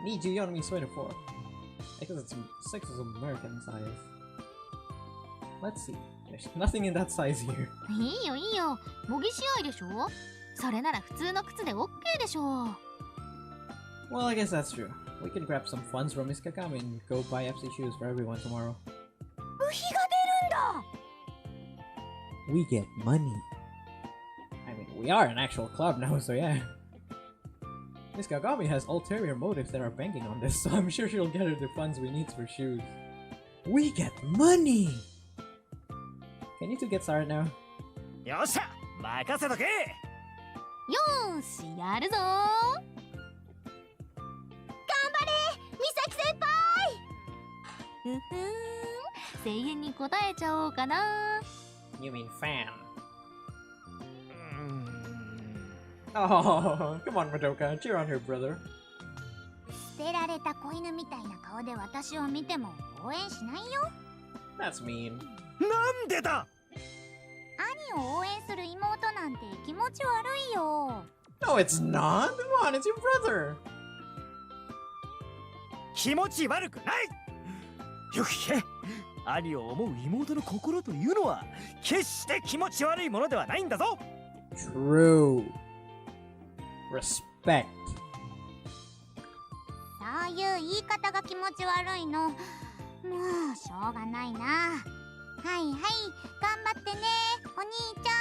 24 means 24. I guess it's 6 is American size. Let's see. There's nothing in that size here. いいよいいよ。模擬試合でしょ？それなら普通の靴で OK でしょう。 Well, I guess that's true. We can grab some funds from Miss Kakami and go buy FC shoes for everyone tomorrow. 部費が出るんだ。 We get money. I mean, we are an actual club now, so yeah. Miss Kagami has ulterior motives that are banking on this, so I'm sure she'll get her the funds we need for shoes. We get money! Can you two get started now? よっしゃ任せとけ。よーしやるぞー。頑張れ美咲先輩。ふふーん、声援に応えちゃおうかな。 You mean fan. Oh, come on, Madoka. Cheer on her, brother. 捨てられた子犬みたいな顔で私を見ても応援しないよ。 That's mean. なんでだ。兄を応援する妹なんて気持ち悪いよ。 No, it's not. Come on, it's your brother. 気持ち悪くない。よく聞け。兄を思う妹の心というのは決して気持ち悪いものではないんだぞ。 True. Respect. そういう言い方が気持ち悪いの。もうしょうがないな。はいはい、頑張ってね、お兄ちゃ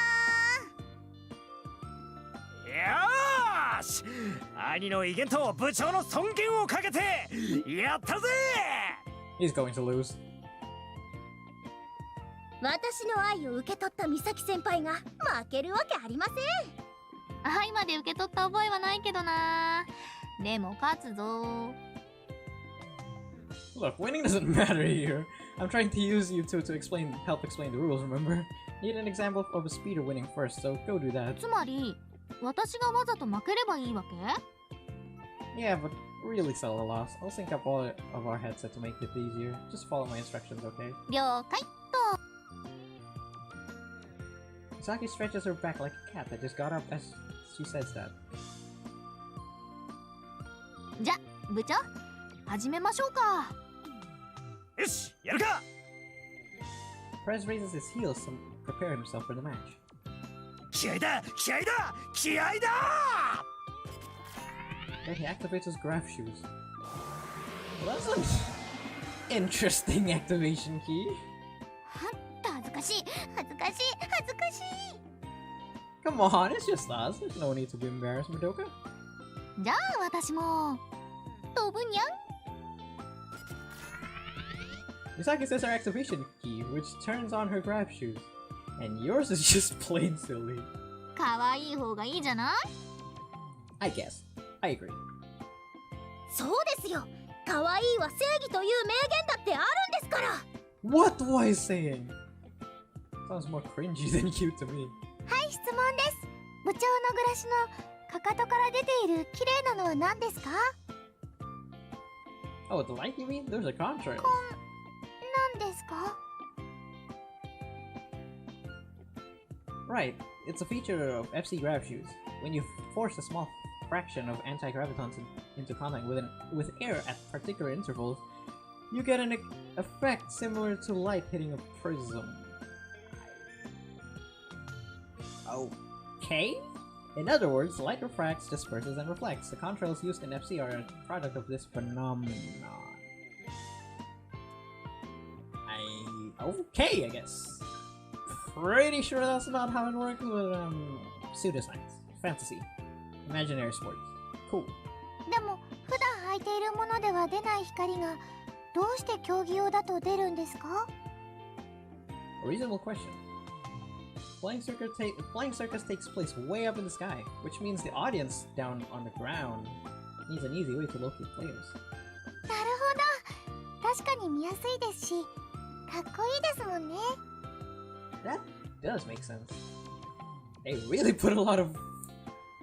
ん。よーし兄の威厳と部長の尊厳をかけてやったぜ。 He's going to lose. 私の愛を受け取った美咲先輩が負けるわけありません。愛まで受け取った覚えはないけどな。でも勝つぞ。 Look, winning doesn't matter here. I'm trying to use you two to help explain the rules, remember? Need an example of a speeder winning first, so go do that. つまり私がわざと負ければいいわけ？ Yeah, but really settle a loss. I'll sync up all of our headsets to make it easier. Just follow my instructions, okay? 了解。 Misaki stretches her back like a cat that just got up as she says that. じゃ部長始めましょうか。よしやるか。 Perez raises his heels to prepare himself for the match. 気合だ気合だ気合だ。 Then he activates his graph shoes. Well, that's an interesting activation key. 恥ずかしい、恥ずかしい、恥ずかしい。 Come on, it's just us. There's no need to be embarrassed, Madoka. じゃあ私も飛ぶにゃん。 Misaki says her activation key, which turns on her grab shoes. And yours is just plain silly. 可愛い方がいいじゃない。 I guess. I agree. そうですよ。可愛いは正義という名言だってあるんですから。 What was I saying? Sounds more cringy than cute to me. はい、質問です。部長のグラシのかかとから出ている綺麗なのは何ですか？ Oh, the light you mean? There's a contrast. 何ですか？ Right, it's a feature of FC grab shoes. When you force a small fraction of anti-gravitons into contact with air at particular intervals, you get an effect similar to light hitting a prism. Okay? In other words, light refracts, disperses, and reflects. The contrails used in FC are a product of this phenomenon. Okay, I guess. Pretty sure that's not how it works, but pseudoscience, fantasy, imaginary sports. Cool. でも普段履いているものでは出ない光がどうして競技用だと出るんですか？ A reasonable question. Flying circus takes place way up in the sky, which means the audience down on the ground needs an easy way to locate players. なるほど。確かに見やすいですし、かっこいいですもんね。 That does make sense. They really put a lot of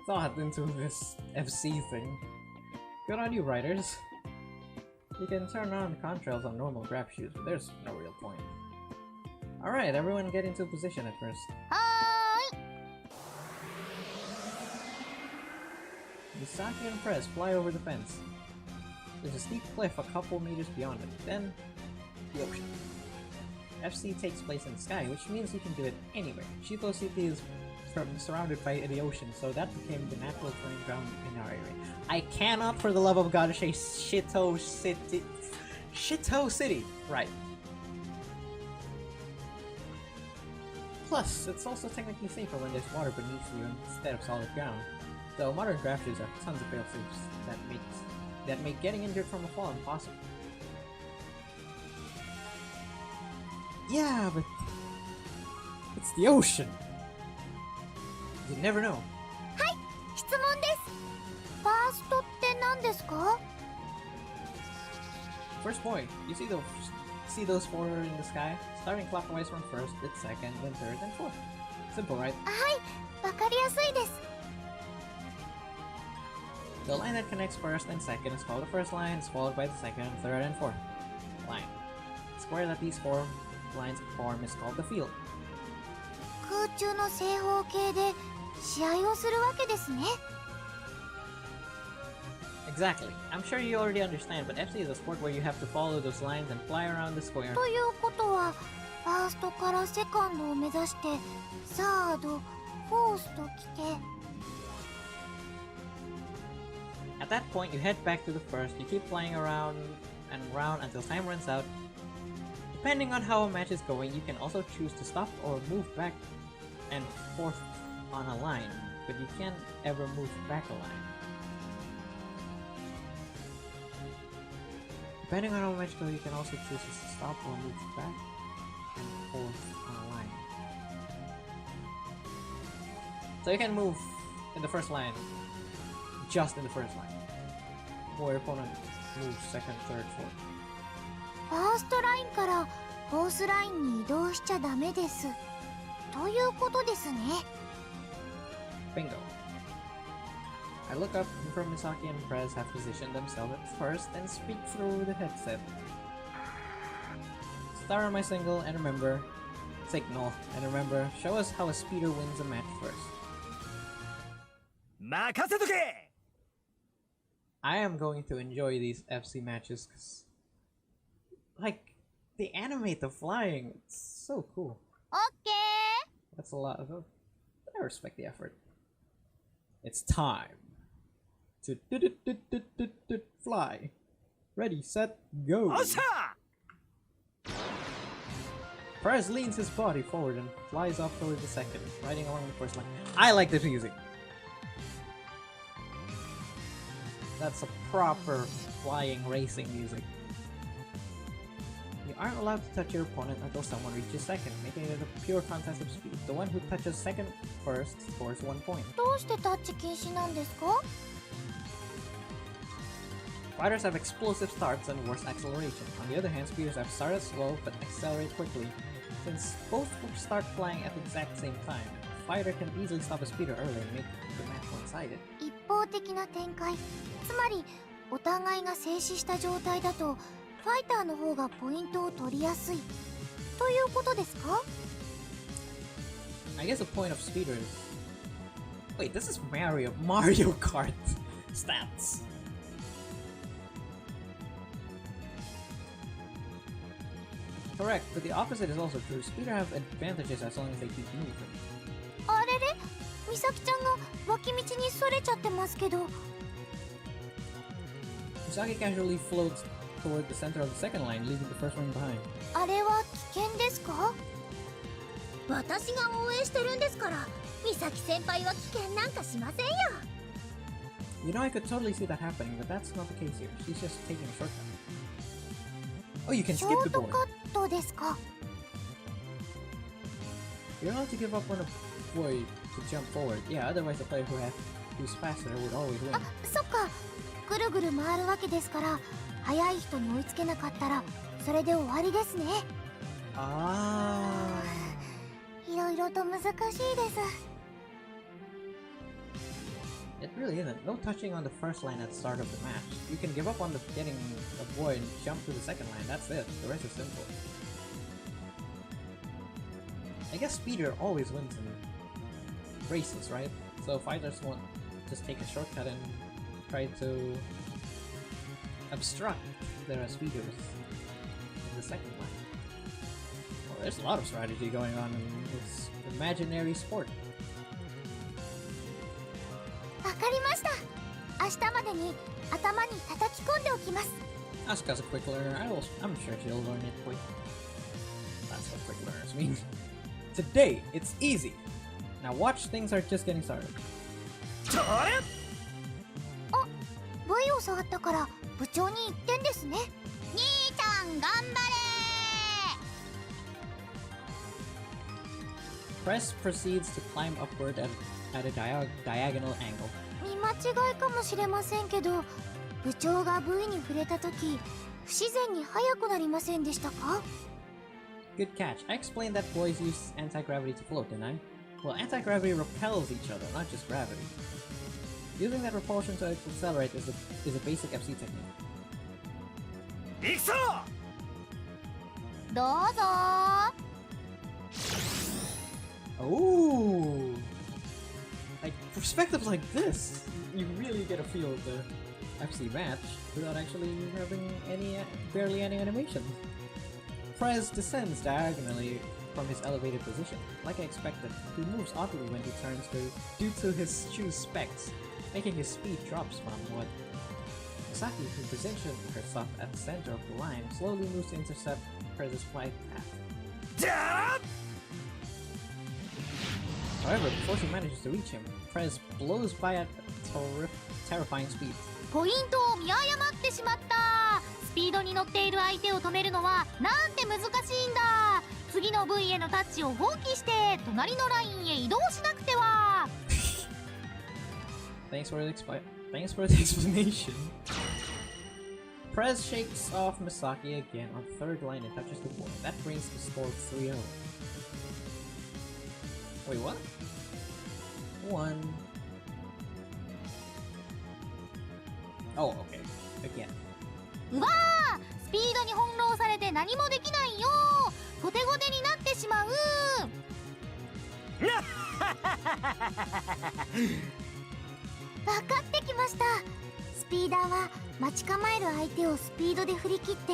thought into this FC thing. Good on you, writers. You can turn on contrails on normal grab shoes, but there's no real point. Alright, everyone get into position at first. はーい。 Misaki and Press fly over the fence. There's a steep cliff a couple meters beyond it, then the ocean. FC takes place in the sky, which means you can do it anywhere. Chipo surrounded by the ocean, so that became the natural training ground in our area. I cannot, for the love of God, say Shithole City. Shithole City! Right. Plus, it's also technically safer when there's water beneath you instead of solid ground. Though modern graphics have tons of failsafes that make getting injured from a fall impossible. Yeah, but it's the ocean. You never know. 質問です。ファーストって何ですか？ First point, you see those four in the sky? Starting clockwise from first, then second, then third, then fourth. Simple, right? はい、わかりやすいです。 The line that connects first and second is called the first line, is followed by the second, third, and fourth line. The square that these four lines form is called the field. 空中の正方形で試合をするわけですね。 Exactly. I'm sure you already understand, but FC is a sport where you have to follow those lines and fly around the square. ということは、ファーストからセカンドを目指して、サード、フォースと来て。 At that point, you head back to the first, you keep flying around and around until time runs out. Depending on how a match is going, you can also choose to stop or move back and forth on a line, but you can't ever move back a line. Depending on how a match goes, you can also choose to stop or move back and forth on a line. So you can move in the first line, just in the first line, or your opponent moves second, third, fourth. ファーストラインからフォースラインに移動しちゃダメです。ということですね。 Bingo. I look up from Misaki and Prez have positioned themselves at first and speak through the headset. Star on my signal and remember, signal and remember, show us how a speeder wins a match first. 任せとけ。 I am going to enjoy these FC matches because, like, they animate the flying. It's so cool. オッケー。 That's a lot of. I respect the effort. It's time to fly. Ready, set, go. おっしゃ。 Perez leans his body forward and flies off toward the second, riding along the first line. I like this music. That's a proper flying racing music. You aren't allowed to touch your opponent until someone reaches second, making it a pure contest of speed. The one who touches second first scores 1 point. どうしてタッチ禁止なんですか？ Riders have explosive starts and worse acceleration. On the other hand, speeders have started slow but accelerate quickly. Since both start flying at the exact same time, a fighter can easily stop a speeder early and make the match one-sided. 一方的な展開。つまり、お互いが静止した状態だと、ファイターの方がポイントを取りやすい。ということですか？ I guess the point of speeder is... Wait, this is Mario Kart stats. Correct, but the opposite is also true. Speeder have advantages as long as they keep moving. あれれ、ミサキちゃんが脇道にそれちゃってますけど。 Misaki casually floats toward the center of the second line, leaving the first one behind. あれは危険ですか？私が応援してるんですから、美咲先輩は危険なんかしませんよ。 You know, I could totally see that happening, but that's not the case here. She's just taking a shortcut. Oh, you can シ skip ョ the ート board. カットですか？ You're allowed to give up on a boy to jump forward. Yeah, otherwise the player who's faster would always win. あ、そっか。ぐるぐる回るわけですから、速い人に追いつけなかったら、それで終わりですね。Ah. いろいろと難しいです。 It really isn't. No touching on the first line at the start of the match. You can give up on getting a boy and jump to the second line. That's it. The rest is simple. I guess speeder always wins in races, right? So fighters won't just take a shortcut and try to obstruct their speeders in the second line. Well, there's a lot of strategy going on in this imaginary sport. 日までに頭に叩き込んでおきます。 Asuka's a quick learner. I'm sure she'll learn it quick. That's what quick learners mean. Today, it's easy. Now watch, things are just getting started. 部位を触ったから部長に1点ですね。兄ちゃん頑張 Press proceeds to climb upward at a diagonal angle. れ。見間違いかもしれませんけど、部長が部位に触れた時不自然に速くなりませんでしたか？ Good catch. I explained that boys use anti-gravity to float, didn't I? Well, anti-gravity repels each other, not just gravity. Using that repulsion to accelerate is a basic FC technique. 行くぞ。どうぞ。 Oh! Like, perspectives like this, you really get a feel of the FC match without actually having barely any animations. Prez descends diagonally from his elevated position. Like I expected, he moves oddly when he turns due to his shoe specs, making his speed drop somewhat. Misaki, who positioned herself at the center of the line, slowly moves to intercept Prez's flight path. However, before she manages to reach him, Prez blows by at terrifying speed. ポイントを見誤ってしまった。スピードに乗っている相手を止めるのはなんて難しいんだ。次の部位へのタッチを放棄して隣のラインへ移動しなくては。Thanks for the explanation. Prez shakes off Misaki again on third line and touches the board. That brings the score 3-0. Wait, what? 1. Oh, okay. Again. うわー、スピードに翻弄されて何もできないよ。ゴテゴテになってしまう。分かってきました。スピーダーは待ち構える相手をスピードで振り切って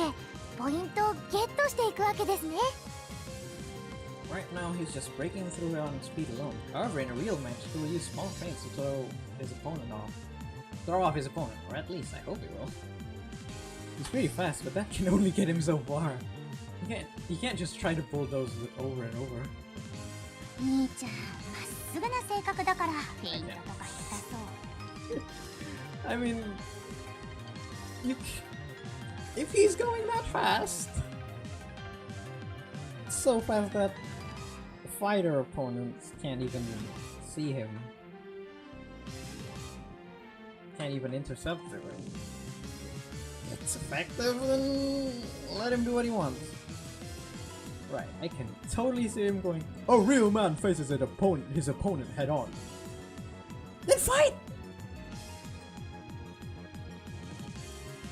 ポイントをゲットしていくわけですね。 Right now, he's just breaking through on speed alone. However, in a real match, he will use small feints to throw off his opponent, or at least I hope he will. He's pretty fast, but that can only get him so far. He can't just try to bulldoze it over and over. 兄ちゃん、まっすぐな性格だからフェイントとか下手そう。 I mean, if he's going that fast, so fast that fighter opponents can't even see him, can't even intercept him. It's effective, then let him do what he wants. Right, I can totally see him going, a real man faces his opponent head on. Then fight!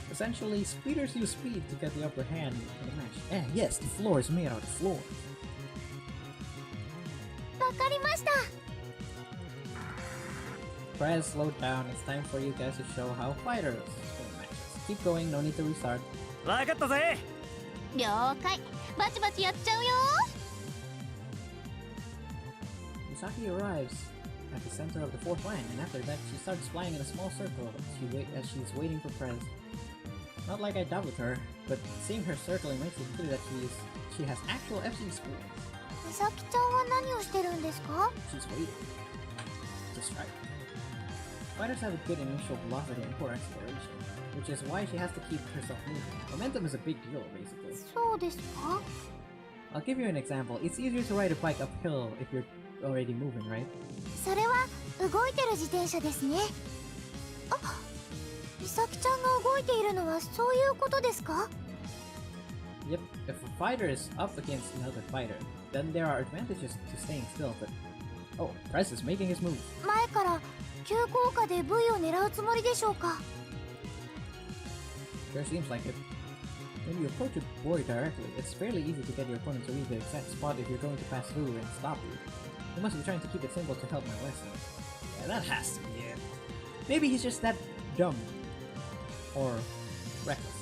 Essentially, speeders use speed to get the upper hand in the match. And yes, the floor is made out of floor. わかりました。 Prez, slow down. It's time for you guys to show how fighters win matches. Keep going, no need to restart. わかったぜ。了解。バチバチやっちゃうよ。 Misaki arrives at the center of the fourth line, and after that, she starts flying in a small circle as she's waiting for Prez. Not like I doubted her, but seeing her circling makes it clear that she has actual FC experience. 美咲ちゃんは何をしてるんですか？ She's waiting. Just right. Fighters have a good initial velocity and poor acceleration, which is why she has to keep herself moving. Momentum is a big deal, basically. そうですか？ I'll give you an example. It's easier to ride a bike uphill if you're already moving, right? それは動いてる自転車ですね。あ、美咲ちゃんが動いているのはそういうことですか？ Yep, if a fighter is up against another fighter, then there are advantages to staying still, but... Oh, Prez is making his move. 前から急降下で部位を狙うつもりでしょうか？ Sure seems like it. When you approach a boy directly, it's fairly easy to get your opponent to read the exact spot if you're going to pass through and stop you. He must be trying to keep it simple to help my lesson. Yeah, that has to be it. Maybe he's just that dumb. Or reckless.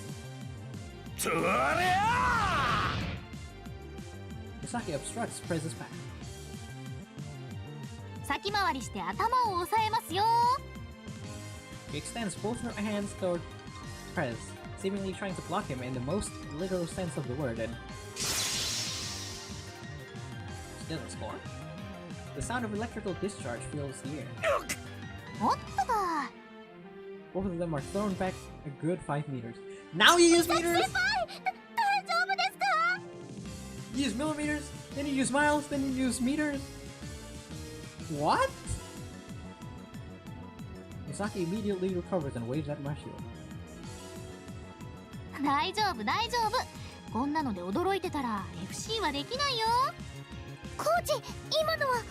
とりゃ Misaki obstructs Prez's path. 先回りして頭を押さえますよ。She extends both her hands toward Prez, seemingly trying to block him in the most literal sense of the word, and she doesn't score. The sound of electrical discharge fills the air. おっとだ Both of them are thrown back a good 5 meters. Now you use meters! 大丈夫ですか？ You use millimeters, then you use miles, then you use meters. What? Misaki immediately recovers and waves at Mashio. 大丈夫大丈夫こんなので驚いてたら FC はできないよコーチ、今のは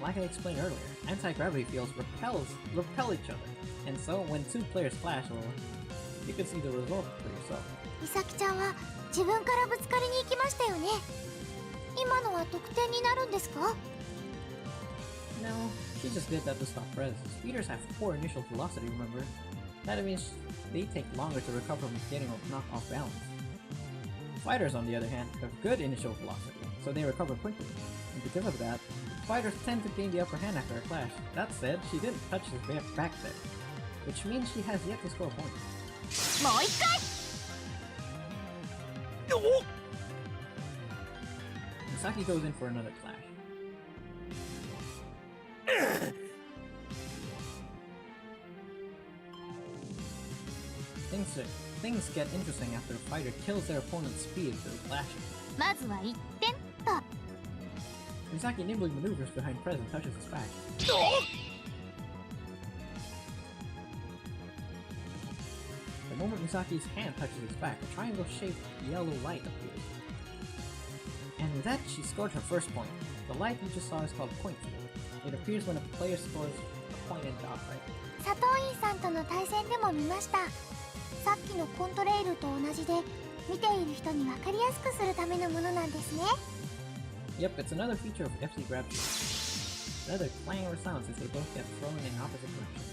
Like I explained earlier, anti-gravity fields repel each other, and so when two players clash, well, you can see the result for yourself. 美咲ちゃんは自分からぶつかりに行きましたよね。今のは得点になるんですか？ No, she just did that to stop Prez. Speeders have poor initial velocity, remember? That means they take longer to recover from getting knocked off balance. Fighters, on the other hand, have good initial velocity, so they recover quickly. And because of that, fighters tend to gain the upper hand after a clash. That said, she didn't touch his back there, which means she has yet to score a point. もう一回 Misaki goes in for another clash. Things get interesting after a fighter kills their opponent's speed through clashing. まずは1点と Misaki nimbly maneuvers behind Prez and touches his back. The moment Misaki's hand touches his back, a triangle-shaped yellow light appears. And with that, she scored her first point. The light you just saw is called point field. It appears when a player scores a point in dogfight. 佐藤院さんとの対戦でも見ました。さっきのコントレイルと同じで、見ている人に分かりやすくするためのものなんですね。Yep, it's another feature of FC grab shoot. Another clang resounds as they both get thrown in opposite directions.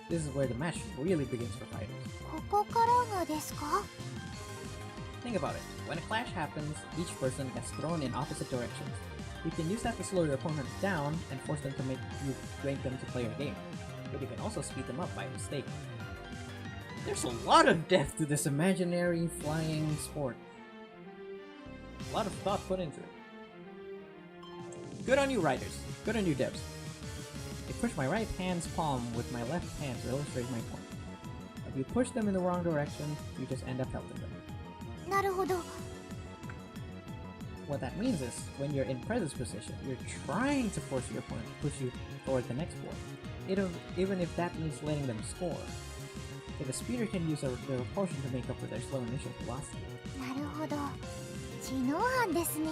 This is where the match really begins for fighters. ここからがですか？ Think about it. When a clash happens, each person gets thrown in opposite directions. You can use that to slow your opponent down and force them to make them to play your game. But you can also speed them up by mistake. There's a lot of depth to this imaginary flying sport. A lot of thought put into it. Good on you, writers. Good on you, devs. I push my right hand's palm with my left hand to illustrate my point. If you push them in the wrong direction, you just end up helping them. なるほど。 What that means is, when you're in Prez's position, you're trying to force your opponent to push you toward the next board, even if that means letting them score. If a speeder can use their repulsion to make up for their slow initial velocity. なるほど。知能犯ですね。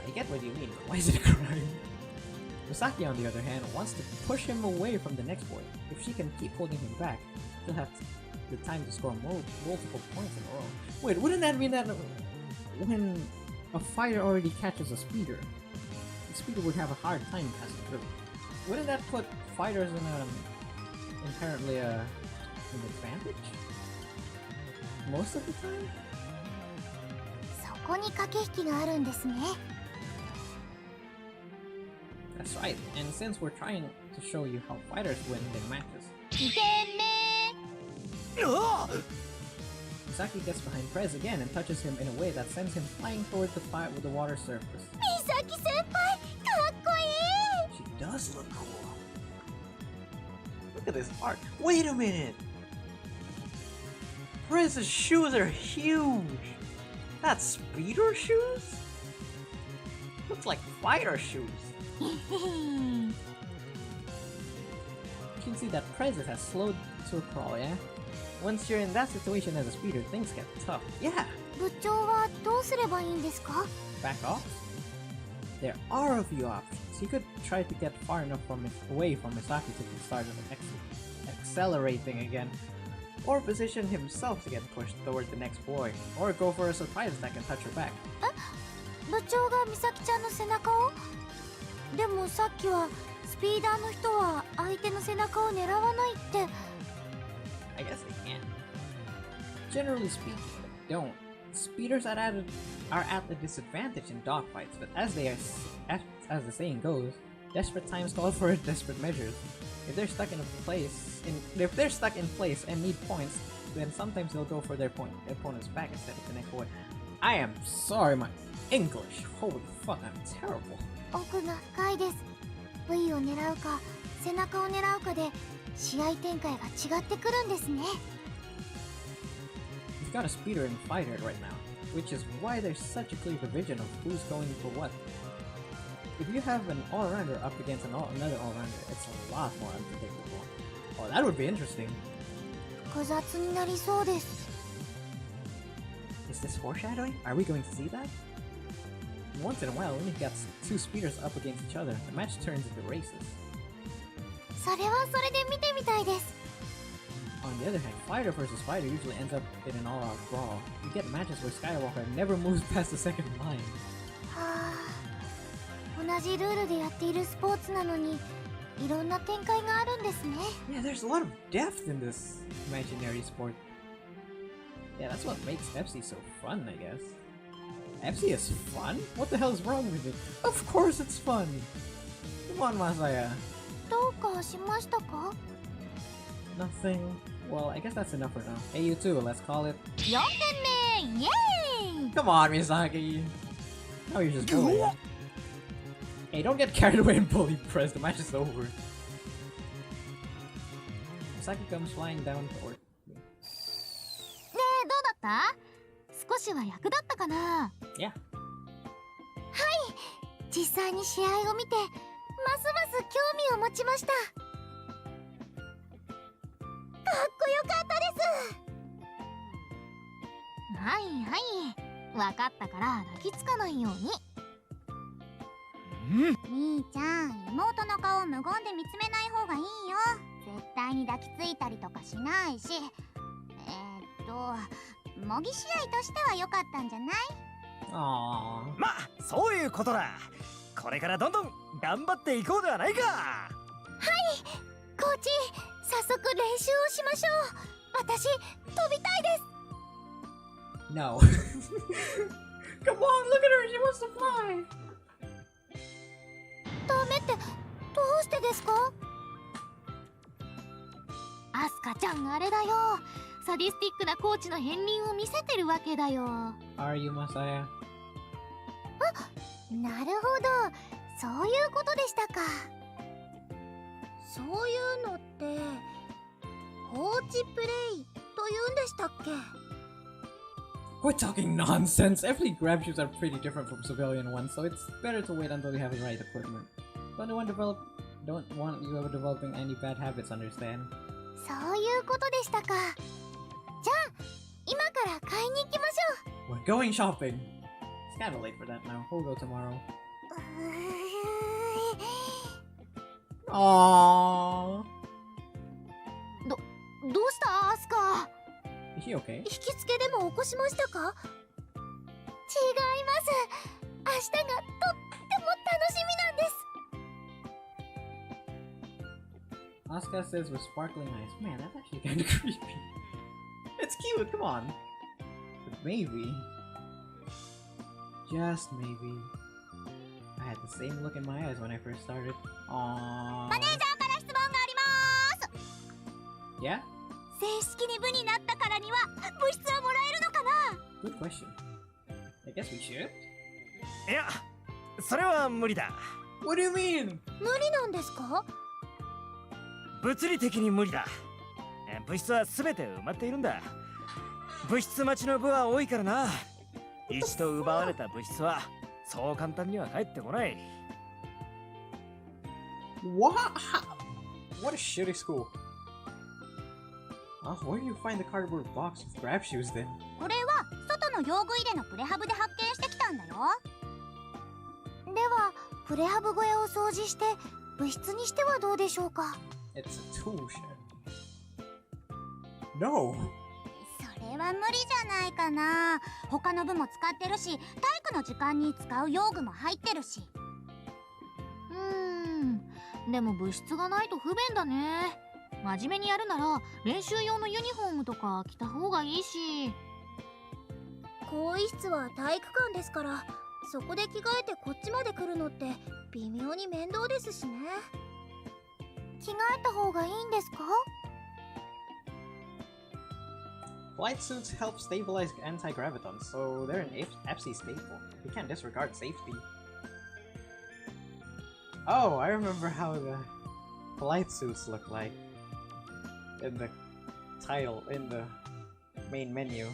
I get what you mean, but why is it a crime? Misaki, on the other hand, wants to push him away from the next board. If she can keep holding him back, she'll have the time to score multiple points in a row. Wait, wouldn't that mean that when a fighter already catches a speeder, the speeder would have a hard time passing through? Wouldn't that put fighters in inherently an advantage? Most of the time? そこに駆け引きがあるんですね。 That's right, and since we're trying to show you how fighters win their matches, 2点目 Misaki gets behind Prez again and touches him in a way that sends him flying towards the water surface. 美咲先輩、かっこいい。 She does look cool. Look at this art. Wait a minute! Prez's shoes are huge! That's speeder shoes? Looks like fighter shoes. You can see that Prez has slowed to a crawl, yeah? Once you're in that situation as a speeder, things get tough. Yeah! 部長はどうすればいいんですか？ Back off? There are a few options. He could try to get far enough away from Misaki to start accelerating again, or position himself to get pushed toward the next boy, or go for a surprise that can touch her back. 部長が美咲ちゃんの背中を？でもさっきはスピーダーの人は相手の背中を狙わないって。 I guess they can. Generally speaking, they don't. Speeders are at a disadvantage in dogfights, but as the saying goes, desperate times call for desperate measures. If they're stuck in place and need points, then sometimes they'll go for their opponent's back instead of connect forward. I am sorry, my English. Holy fuck, I'm terrible. 奥が深いです。V を狙うか背中を狙うかで試合展開が違ってくるんですね。You've got a speeder and fighter right now, which is why there's such a clear division of who's going for what. If you have an all-rounder up against another all-rounder, it's a lot more unpredictable. Oh, that would be interesting. 複雑になりそうです。Is this foreshadowing? Are we going to see that? Once in a while, when you've got two speeders up against each other, the match turns into races. それはそれで見てみたいです。On the other hand, fighter versus fighter usually ends up in an all-out brawl. You get matches where Skywalker never moves past the second line. はあ、同じルールでやっているスポーツなのにいろんな展開があるんですね。Yeah, there's a lot of depth in this imaginary sport. Yeah, that's what makes FC so fun, I guess. FC is fun? What the hell is wrong with it? Of course it's fun! Come on, Masaya. どうかしましたか？ Nothing. Well, I guess that's enough for now. Hey, you too, let's call it. 4点目イエーイ Come on, Misaki! Now you're just bullying. Hey, don't get carried away and bully press, the match is over. Misaki comes flying down toward me. ねえどうだった？少しは役立ったかな？ Yeah. 実際に試合を見てますます興味を持ちました。かっこよかったです。はいはい分かったから抱きつかないように。兄ちゃん、妹の顔を無言で見つめない方がいいよ。絶対に抱きついたりとかしないし。模擬試合としては良かったんじゃない？ Aww. まあそういうことだ。これからどんどん頑張っていこうではないか。はい、コーチ、早速練習をしましょう。私、飛びたいです。 No. Come on, look at her, she wants to fly! ダメってどうしてですか？アスカちゃんあれだよ。サディスティックなコーチの片鱗を見せてるわけだよ。 Are you, Masaya? なるほど、そういうことでしたか。そういうのって放置プレイというんでしたっけ？ We're talking nonsense! FC grab shoes are pretty different from civilian ones, so it's better to wait until you have the right equipment. Don't want you developing any bad habits, understand? そういうことでしたか。じゃあ、今から買いに行きましょう。 We're going shopping! It's kinda late for that now. We'll go tomorrow. Aww. どうしたアスカ？ Is she okay? 引きつけでも起こしましたか？違います。明日がとっても楽しみなんです。 Asuka says with sparkling eyes. Man, that's actually kinda creepy. It's cute, come on. But maybe, just maybe, I had the same look in my eyes when I first started. Aww. マネージャーから質問があります。 Yeah? 正式に部になったからには部室はもらえるのかな？ Good question. I guess we should? いやそれは無理だ。 What do you mean? 無理なんですか？物理的に無理だ。部室は全て埋まっているんだ。部室待ちの部は多いからな。一度奪われた部室はそう簡単には帰ってこない。 What? What a shitty school. Where do you find the cardboard box with grab shoes then? これは外の用具入れのプレハブで発見してきたんだよ。ではプレハブ小屋を掃除して部室にしてはどうでしょうか？ It's a tool shed. No! それは無理じゃないかな。他の部も使ってるし、体育の時間に使う用具も入ってるし。でも部室がないと不便だね。真面目にやるなら練習用のユニフォームとか着た方がいいし。更衣室は体育館ですから、そこで着替えてこっちまで来るのって微妙に面倒ですしね。着替えた方がいいんですか？ Flight suits help stabilize anti-gravitons, so they're an Epsi staple. We can't disregard safety. Oh, I remember how the flight suits look like in the title, in the main menu.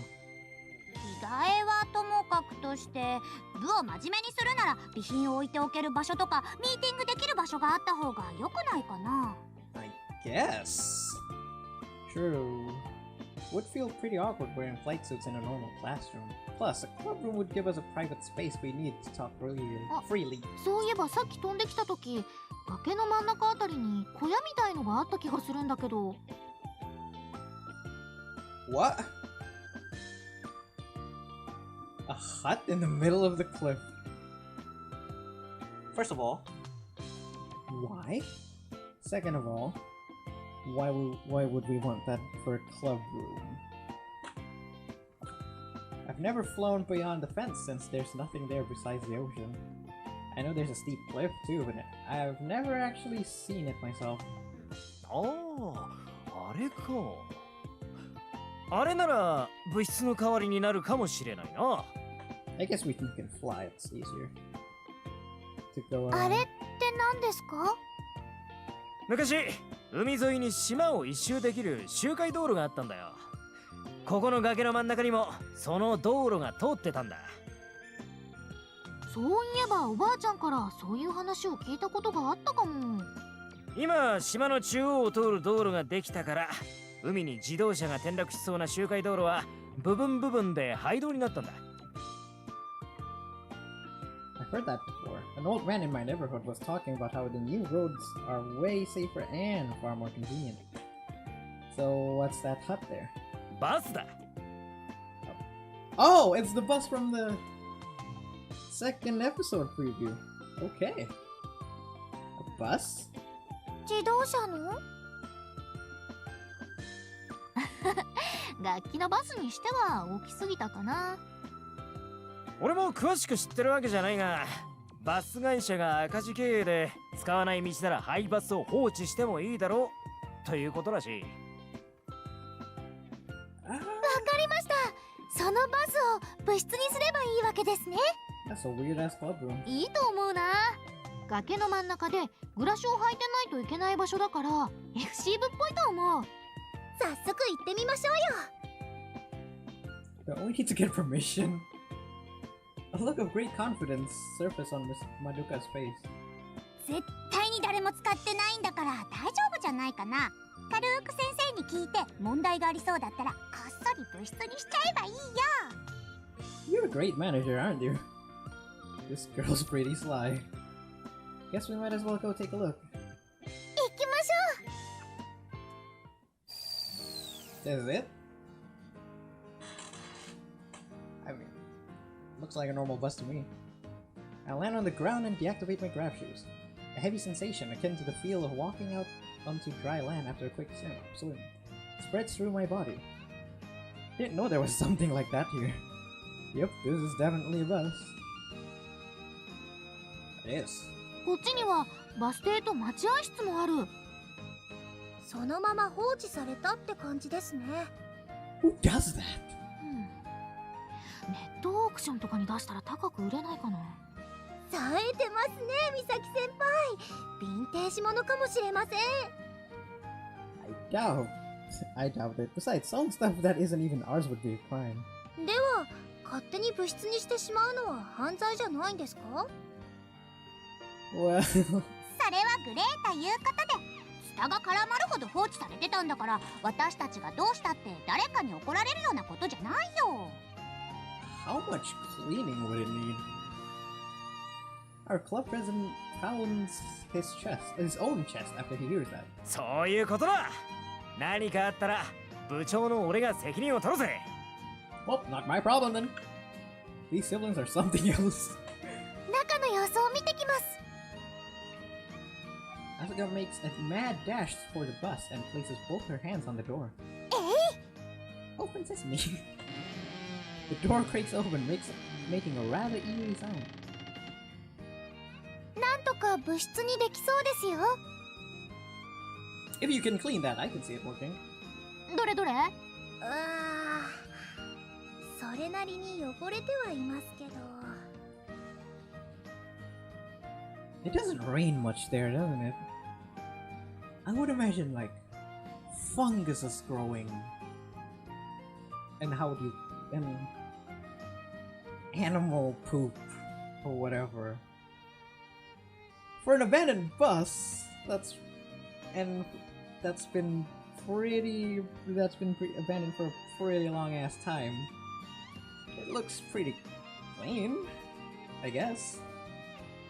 着替えはともかくとして、部を真面目にするなら備品を置いておける場所とかミーティングできる場所があった方が良くないかな。 I guess. True. Would feel pretty awkward wearing flight suits in a normal classroom. Plus, a clubroom would give us a private space we need to talk freely. そういえばさっき飛んできた時、崖の真ん中あたりに小屋みたいのがあった気がするんだけど。 What? A hut in the middle of the cliff. First of all, why? Second of all, why would we want that for a club room? I've never flown beyond the fence since there's nothing there besides the ocean. I know there's a steep cliff too, but I've never actually seen it myself. あれか。あれなら物質の代わりになるかもしれないな。I guess we can fly, it's easier to go あ around. れって何ですか？昔、海沿いに島を一周できる周回道路があったんだよ。ここの崖の真ん中にもその道路が通ってたんだ。そういえばおばあちゃんからそういう話を聞いたことがあったかも。今、島の中央を通る道路ができたから、海に自動車が転落しそうな周回道路は部分で廃道になったんだ。I've heard that before. An old man in my neighborhood was talking about how the new roads are way safer and far more convenient. So what's that hut there? バスだ。Oh, it's the bus from the second episode preview. Okay. A bus? 自動車の？楽器のバスにしては大きすぎたかな。俺も詳しく知ってるわけじゃないが、バス会社が赤字経営で使わない道なら廃バスを放置してもいいだろうということらしい。わかりました。そのバスを部室にすればいいわけですね。 That's a weird ass club room. いいと思うな。崖の真ん中でグラシを履いてないといけない場所だから FC 部っぽいと思う。早速行ってみましょうよ。 Don't we need to get permission? A look of great confidence surfaced on Miss Madoka's face. 絶対に誰も使ってないんだから大丈夫じゃないかな。軽く先生に聞いて問題がありそうだったらこっそり部室にしちゃえばいいよ。 You're a great manager, aren't you? This girl's pretty sly. Guess we might as well go take a look. 行きましょう。 Is it? I mean, looks like a normal bus to me. I land on the ground and deactivate my grab shoes. A heavy sensation akin to the feel of walking out onto dry land after a quick swim spreads through my body. Didn't know there was something like that here. Yep, this is definitely a bus. It is. こっちにはバス停と待合室もある。そのまま放置されたって感じですね。 Who does that? ネットオークションとかに出したら高く売れないかな。冴えてますね、美咲先輩。ヴィンテージものかもしれません。 I doubt it. Besides, some stuff that isn't even ours would be a crime. では、勝手に部室にしてしまうのは犯罪じゃないんですか？ Well... それはグレーということで、ツタが絡まるほど放置されてたんだから、私たちがどうしたって誰かに怒られるようなことじゃないよ。 How much cleaning would it need? Our club president pounds his own chest after he hears that. そういうことだ。何かあったら部長の俺が責任を取るぜ。 Well, not my problem then. These siblings are something else. 中の様子を見てきます。 Asuka makes a mad dash for the bus and places both her hands on the door. Open sesame. The door creaks open, making a rather eerie sound. なんとかか物質にできそうですよ。 If you can clean that, I can see it working. どれどれ？それなりに汚れてはいますけど。 It doesn't rain much there, doesn't it? I would imagine like fungus is growing. And how do you... and animal poop or whatever. For an abandoned bus, that's been abandoned for a pretty long ass time. It looks pretty clean, I guess.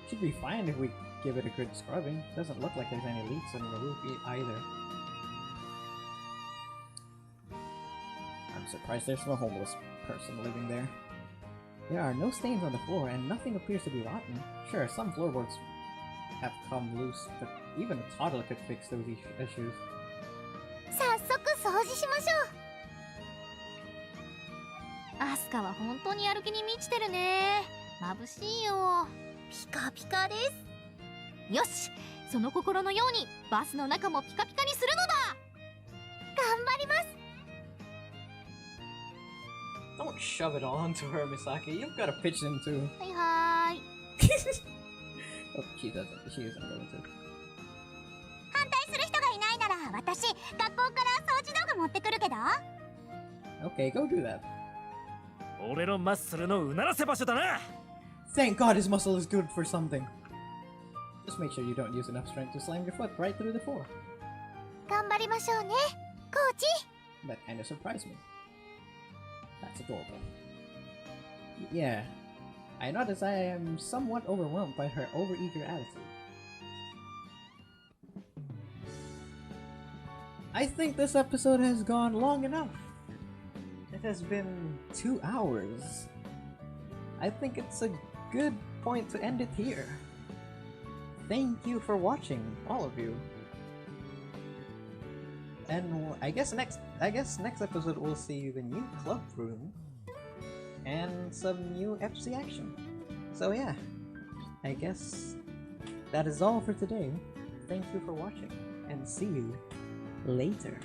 Should be fine if we give it a good scrubbing. Doesn't look like there's any leaks on the roof either. I'm surprised there's no homeless person living there. There are no stains on the floor and nothing appears to be rotten. Sure, some floorboards have come loose, but even a toddler could fix those issues. 早速掃除しましょう。アスカは本当にやる気に満ちてるね。眩しいよ。ピカピカです。よし、その心のようにバスの中もピカピカにするのだ。頑張ります。 Don't shove it all onto her, Misaki. You've got to pitch in too. はいはーい。Oh, she isn't going to. 反対する人がいないなら私学校から掃除道具持ってくるけど。 Okay, go do that. 俺のマッスルのうならせ場所だな。 Thank God his muscle is good for something. Just make sure you don't use enough strength to slam your foot right through the floor. 頑張りましょうね、コーチ。 That kind of surprised me. That's adorable. Yeah, I notice I am somewhat overwhelmed by her overeager attitude. I think this episode has gone long enough. It has been 2 hours. I think it's a good point to end it here. Thank you for watching, all of you. And I guess next episode we'll see the new club room and some new FC action. So yeah, I guess that is all for today. Thank you for watching and see you later.